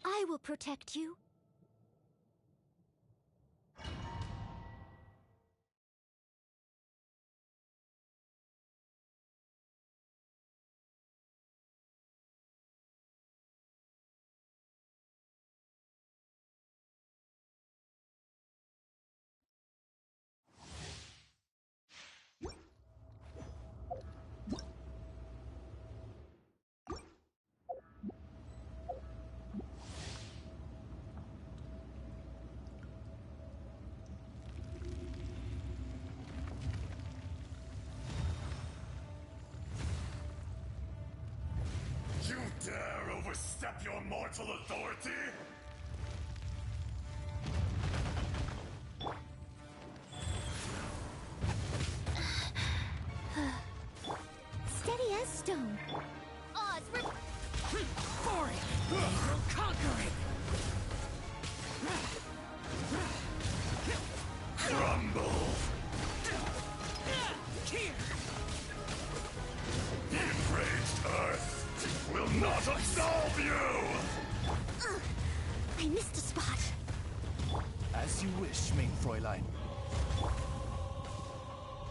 P: I will protect you.
N: You dare overstep your mortal authority?
P: Steady as stone.
A: Oz,
C: For it! We will conquer it!
N: Crumble!
C: Here!
N: The enraged earth will not absolve you!
P: I missed a spot.
I: As you wish, main Fräulein.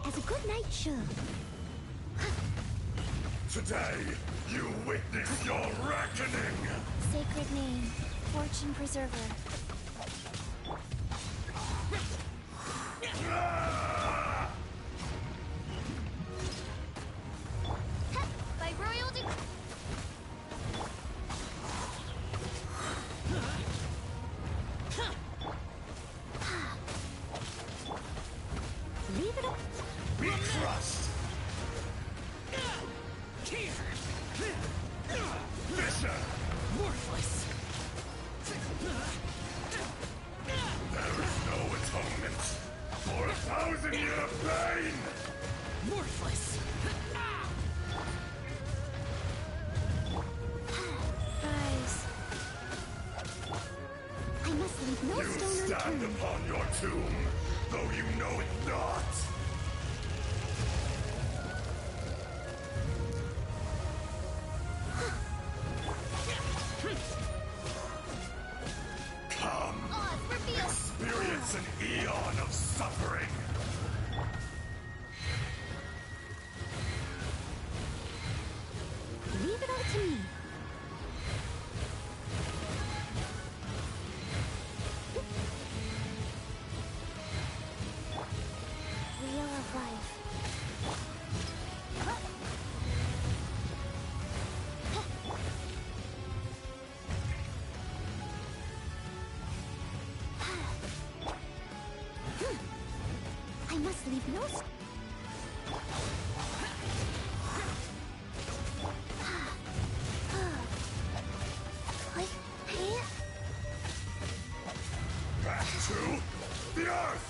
P: As a good knight should.
N: Today, you witness your reckoning!
L: Sacred name, Fortune Preserver.
N: pain!
C: Worthless!
P: Rise. I must leave no
N: You
P: stone
N: stand
P: unturned.
N: upon your tomb, though you know it not. Come, experience an eon of suffering.
P: Leave it all to me. Wheel of life. I must leave no
N: Back to the earth!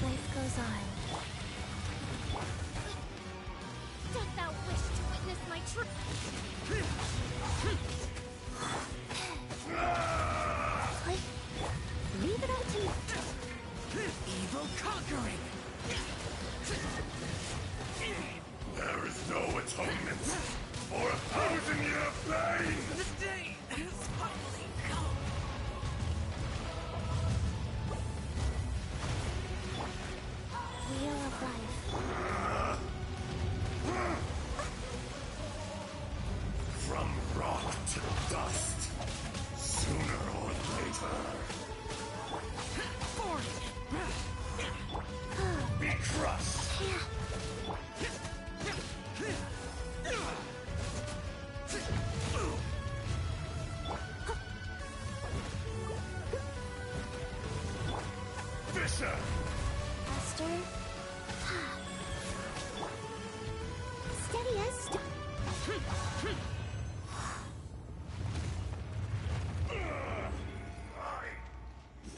P: Life goes on.
L: Dost thou wish to witness my truth?
P: Leave it all to me.
C: Evil conquering!
N: There is no atonement for 1,000-year pain!
C: The day has finally come!
P: Wheel of life.
N: From rock to dust, sooner or later. Be crushed! Fisher!
P: Master. Steady as stone.
N: I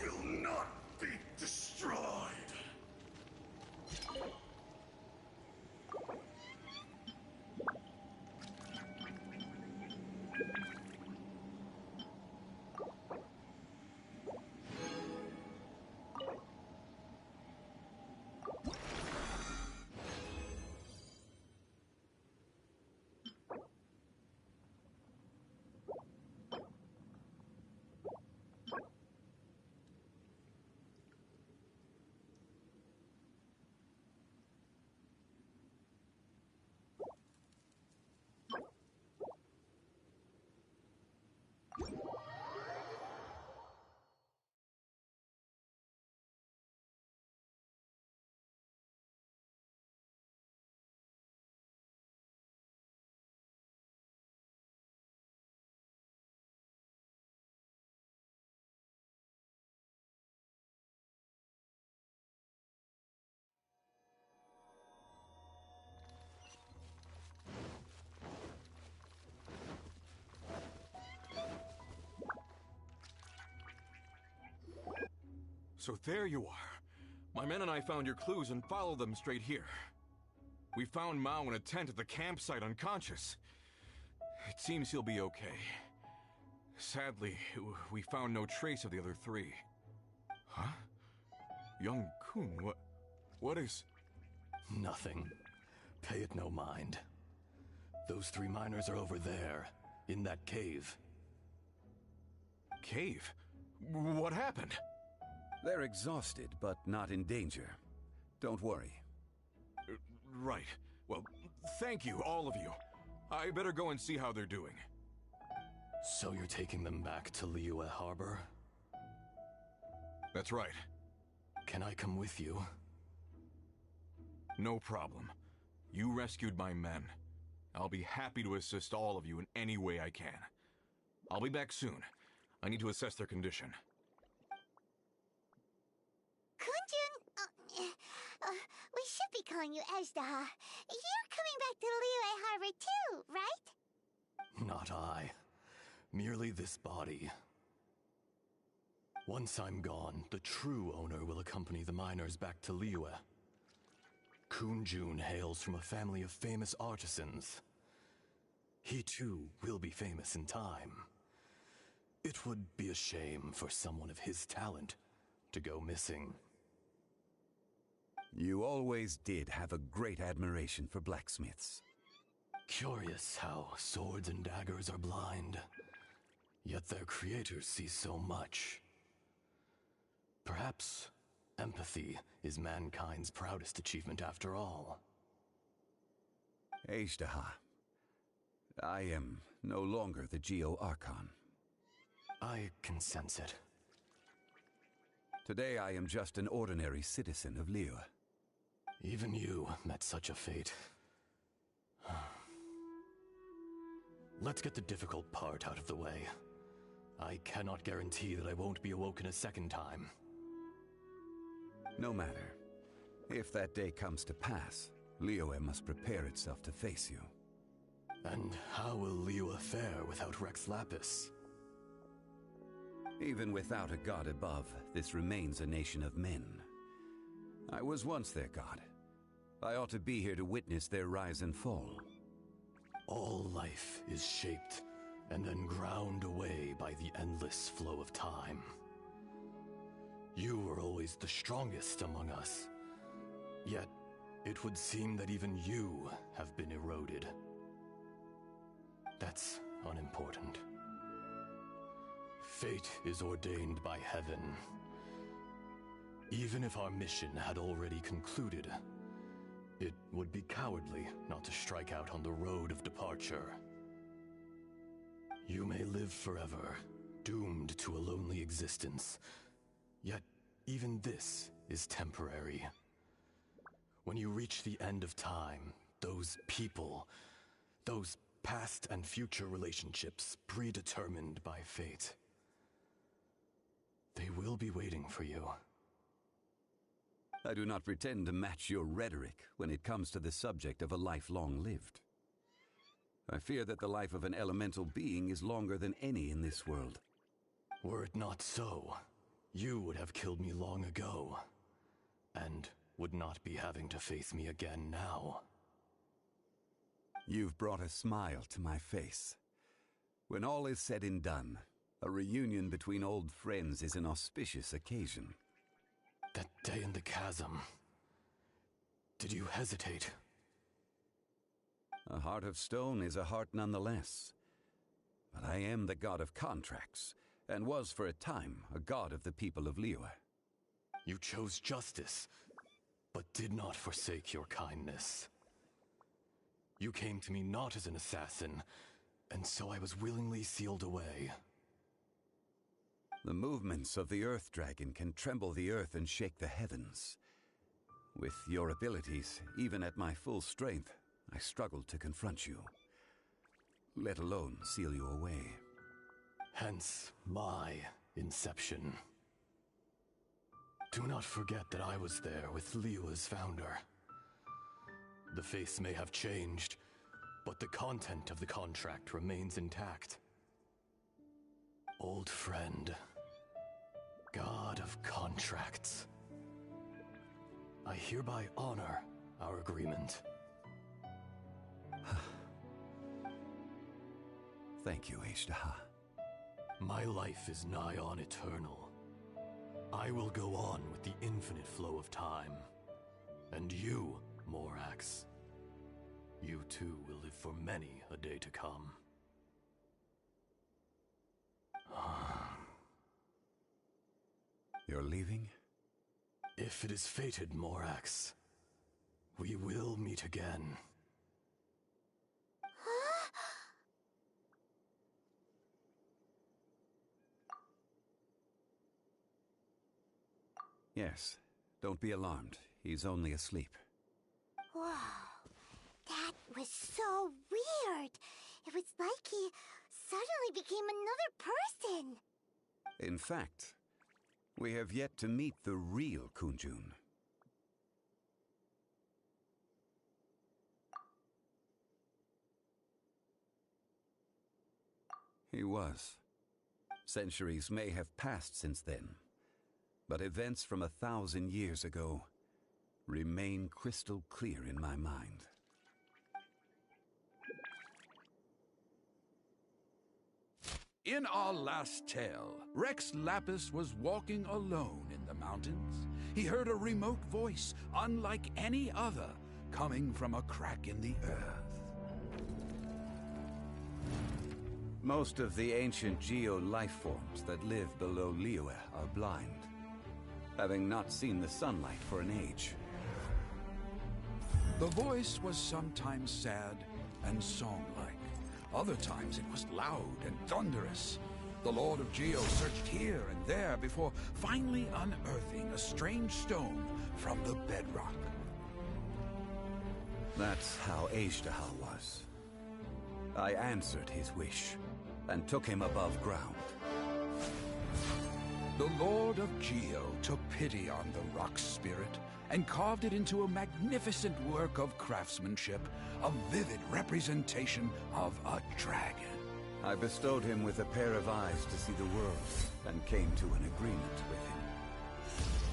N: will not be destroyed!
F: So there you are. My men and I found your clues and followed them straight here. We found Mao in a tent at the campsite unconscious. It seems he'll be okay. Sadly, we found no trace of the other three. Huh? Young Kun, what is...
O: Nothing. Pay it no mind. Those three miners are over there, in that cave.
F: Cave? What happened?
G: They're exhausted, but not in danger. Don't worry.
F: Right. Well, thank you, all of you. I better go and see how they're doing.
O: So you're taking them back to Liyue Harbor?
F: That's right.
O: Can I come with you?
F: No problem. You rescued my men. I'll be happy to assist all of you in any way I can. I'll be back soon. I need to assess their condition.
A: Kunjun, we should be calling you Ezda. You're coming back to Liyue Harbor too, right?
O: Not I. Merely this body. Once I'm gone, the true owner will accompany the miners back to Liyue. Kunjun hails from a family of famous artisans. He too will be famous in time. It would be a shame for someone of his talent to go missing.
G: You always did have a great admiration for blacksmiths.
O: Curious how swords and daggers are blind, yet their creators see so much. Perhaps empathy is mankind's proudest achievement after all.
G: Ejdaha, I am no longer the Geo-Archon.
O: I can sense it.
G: Today I am just an ordinary citizen of Liyue.
O: Even you met such a fate. Let's get the difficult part out of the way. I cannot guarantee that I won't be awoken a second time.
G: No matter. If that day comes to pass, Liyue must prepare itself to face you.
O: And how will Liyue fare without Rex Lapis?
G: Even without a god above, this remains a nation of men. I was once their god. I ought to be here to witness their rise and fall.
O: All life is shaped and then ground away by the endless flow of time. You were always the strongest among us. Yet, it would seem that even you have been eroded. That's unimportant. Fate is ordained by heaven. Even if our mission had already concluded, it would be cowardly not to strike out on the road of departure. You may live forever, doomed to a lonely existence. Yet, even this is temporary. When you reach the end of time, those people, those past and future relationships predetermined by fate, they will be waiting for you.
G: I do not pretend to match your rhetoric when it comes to the subject of a life long lived. I fear that the life of an elemental being is longer than any in this world.
O: Were it not so, you would have killed me long ago, and would not be having to face me again now.
G: You've brought a smile to my face. When all is said and done, a reunion between old friends is an auspicious occasion.
O: That day in the chasm, did you hesitate?
G: A heart of stone is a heart nonetheless. But I am the god of contracts, and was for a time a god of the people of Liyue.
O: You chose justice, but did not forsake your kindness. You came to me not as an assassin, and so I was willingly sealed away.
G: The movements of the Earth Dragon can tremble the earth and shake the heavens. With your abilities, even at my full strength, I struggled to confront you, let alone seal you away.
O: Hence my inception. Do not forget that I was there with Liyue's founder. The face may have changed, but the content of the contract remains intact. Old friend, god of contracts, I hereby honor our agreement.
G: Thank you, Ejdaha.
O: My life is nigh on eternal. I will go on with the infinite flow of time. And you, Morax, you too will live for many a day to come.
G: You're leaving?
O: If it is fated, Morax, we will meet again.
G: Yes. Don't be alarmed. He's only asleep.
A: Whoa. That was so weird. It was like he suddenly became another person.
G: In fact, we have yet to meet the real Kunjun. He was. Centuries may have passed since then, but events from 1,000 years ago remain crystal clear in my mind.
Q: In our last tale, Rex Lapis was walking alone in the mountains. He heard a remote voice, unlike any other, coming from a crack in the earth.
G: Most of the ancient geo life forms that live below Liyue are blind, having not seen the sunlight for an age.
Q: The voice was sometimes sad and song-like. Other times it was loud and thunderous. The Lord of Geo searched here and there before finally unearthing a strange stone from the bedrock.
G: That's how Ajdaha was. I answered his wish and took him above ground.
Q: The Lord of Geo took pity on the rock spirit and carved it into a magnificent work of craftsmanship, a vivid representation of a dragon.
G: I bestowed him with a pair of eyes to see the world and came to an agreement with him.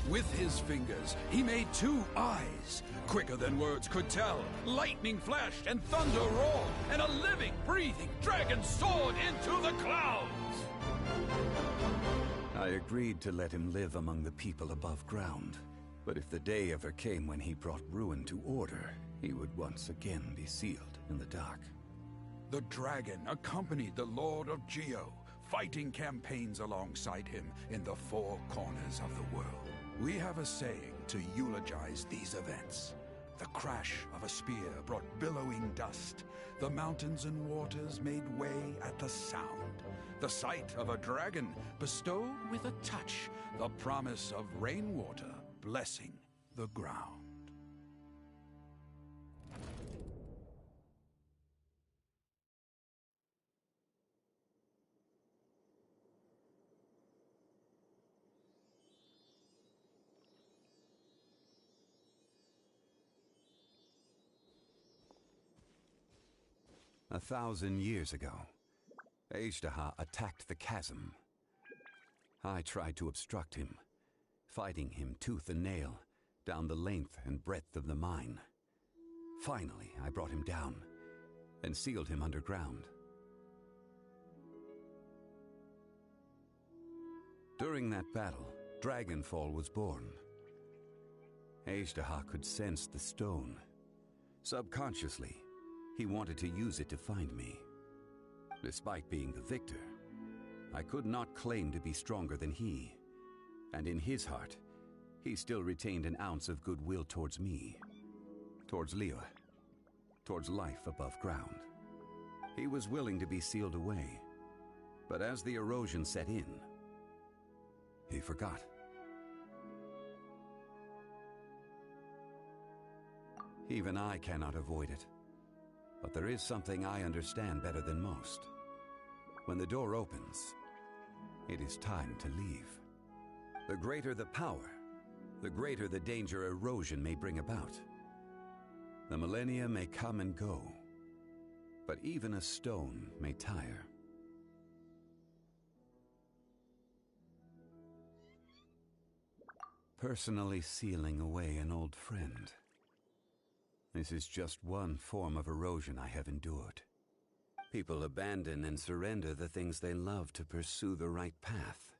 Q: With his fingers, he made 2 eyes, quicker than words could tell. Lightning flashed and thunder roared, and a living, breathing dragon soared into the clouds!
G: I agreed to let him live among the people above ground. But if the day ever came when he brought ruin to order, he would once again be sealed in the dark.
Q: The dragon accompanied the Lord of Geo, fighting campaigns alongside him in the 4 corners of the world. We have a saying to eulogize these events. The crash of a spear brought billowing dust. The mountains and waters made way at the sound. The sight of a dragon bestowed with a touch the promise of rainwater blessing the ground.
G: A 1,000 years ago, Ajdaha attacked the chasm. I tried to obstruct him, fighting him tooth and nail down the length and breadth of the mine. Finally, I brought him down and sealed him underground. During that battle, Dragonfall was born. Ajdaha could sense the stone. Subconsciously, he wanted to use it to find me. Despite being the victor, I could not claim to be stronger than he. And in his heart, he still retained an ounce of goodwill towards me, towards Liyue, towards life above ground. He was willing to be sealed away, but as the erosion set in, he forgot. Even I cannot avoid it, but there is something I understand better than most. When the door opens, it is time to leave. The greater the power, the greater the danger erosion may bring about. The millennia may come and go, but even a stone may tire. Personally sealing away an old friend. This is just one form of erosion I have endured. People abandon and surrender the things they love to pursue the right path.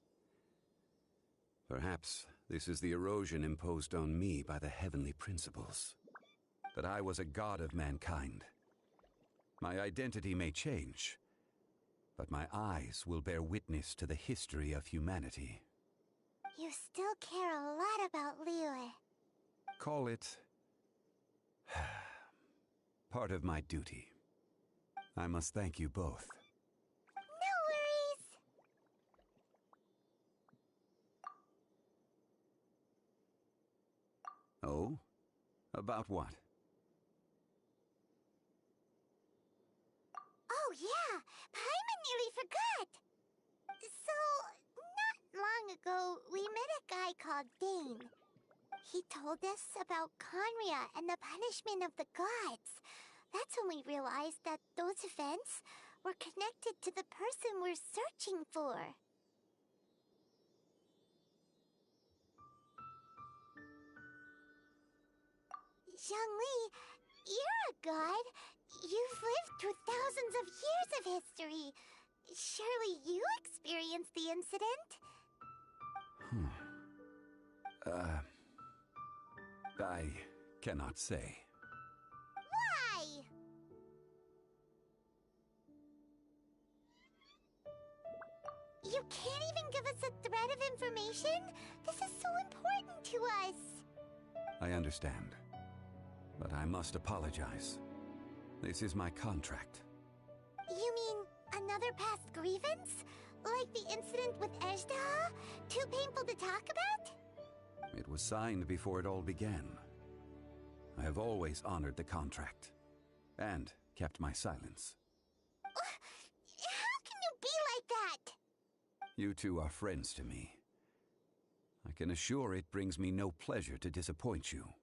G: Perhaps this is the erosion imposed on me by the heavenly principles. That I was a god of mankind. My identity may change, but my eyes will bear witness to the history of humanity.
A: You still care a lot about Liyue.
G: Call it part of my duty. I must thank you both.
A: No worries!
G: Oh? About what?
A: Oh yeah! Paimon nearly forgot! So, not long ago, we met a guy called Dane. He told us about Conria and the punishment of the gods. That's when we realized that those events were connected to the person we're searching for. Zhongli, you're a god. You've lived through thousands of years of history. Surely you experienced the incident?
G: I cannot say.
A: Why? You can't even give us a thread of information? This is so important to us.
G: I understand, but I must apologize. This is my contract.
A: You mean another past grievance? Like the incident with Ejda? Too painful to talk about?
G: It was signed before it all began. I have always honored the contract, and kept my silence.
A: How can you be like that?
G: You two are friends to me. I can assure it brings me no pleasure to disappoint you.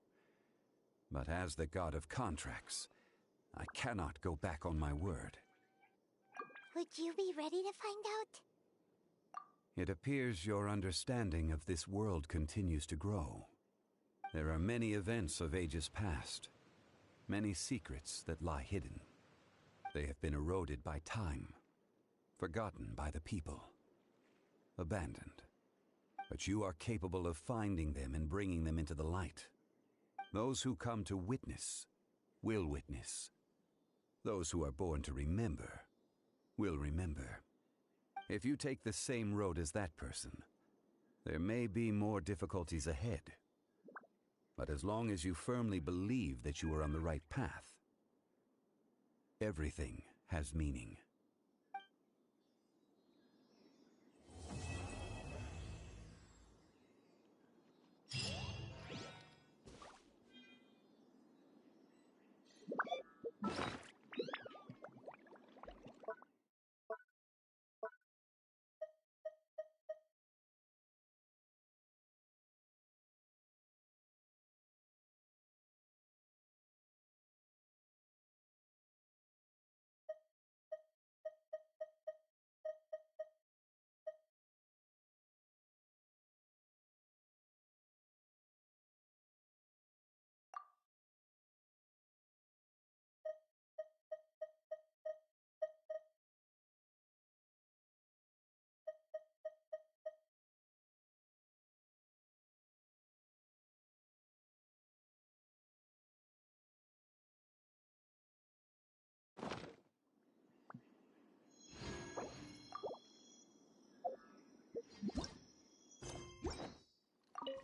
G: But as the god of contracts, I cannot go back on my word.
A: Would you be ready to find out?
G: It appears your understanding of this world continues to grow. There are many events of ages past, many secrets that lie hidden. They have been eroded by time, forgotten by the people, abandoned. But you are capable of finding them and bringing them into the light. Those who come to witness will witness. Those who are born to remember will remember. If you take the same road as that person, there may be more difficulties ahead. But as long as you firmly believe that you are on the right path, everything has meaning.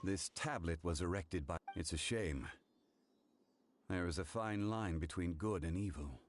G: This tablet was erected by... It's a shame. There is a fine line between good and evil.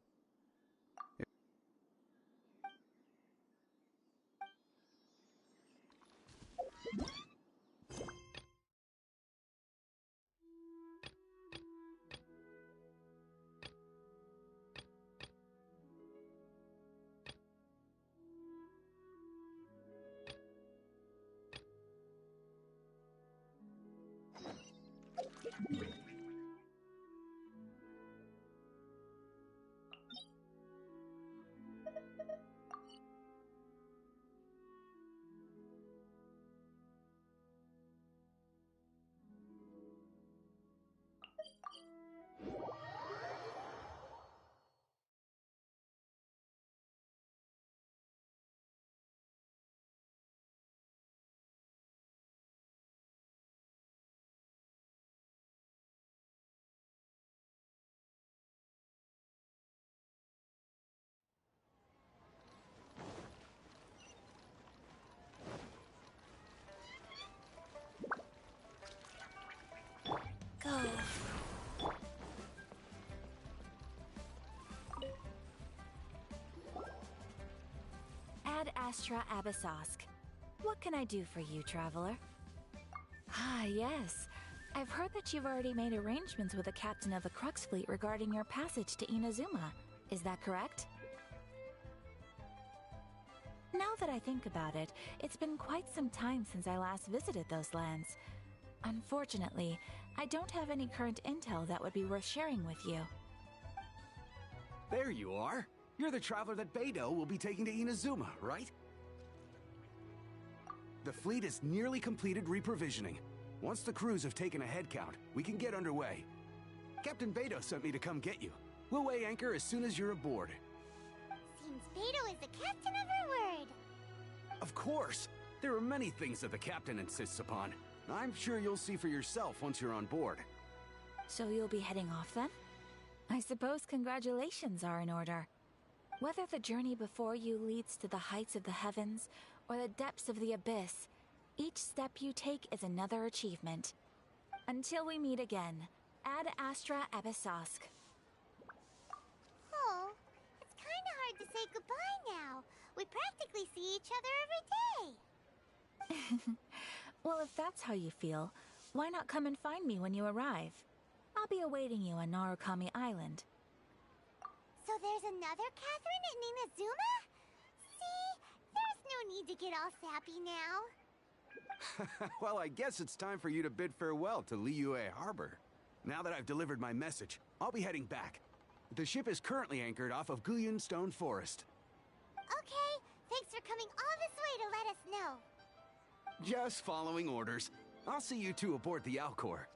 E: Go. Ad Astra Abyssosk. What can I do for you, traveler? Ah, yes. I've heard that you've already made arrangements with the captain of the Crux Fleet regarding your passage to Inazuma. Is that correct? Now that I think about it, it's been quite some time since I last visited those lands. Unfortunately, I don't have any current intel that would be worth sharing with you.
R: There you are. You're the traveler that Beidou will be taking to Inazuma, right? The fleet is nearly completed reprovisioning. Once the crews have taken a head count, we can get underway. Captain Beidou sent me to come get you. We'll weigh anchor as soon as you're aboard.
A: Seems Beidou is the captain of her word.
R: Of course! There are many things that the captain insists upon. I'm sure you'll see for yourself once you're on board.
E: So you'll be heading off then? I suppose congratulations are in order. Whether the journey before you leads to the heights of the heavens or the depths of the abyss, each step you take is another achievement. Until we meet again, Ad Astra Abyssosk.
A: Oh, it's kinda hard to say goodbye now. We practically see each other every day.
E: Well, if that's how you feel, why not come and find me when you arrive? I'll be awaiting you on Narukami Island.
A: So there's another Catherine in Inazuma? See? There's no need to get all sappy now.
R: Well, I guess it's time for you to bid farewell to Liyue Harbor. Now that I've delivered my message, I'll be heading back. The ship is currently anchored off of Guyun Stone Forest.
A: Okay, thanks for coming all this way to let us know.
R: Just following orders. I'll see you two aboard the Alcor.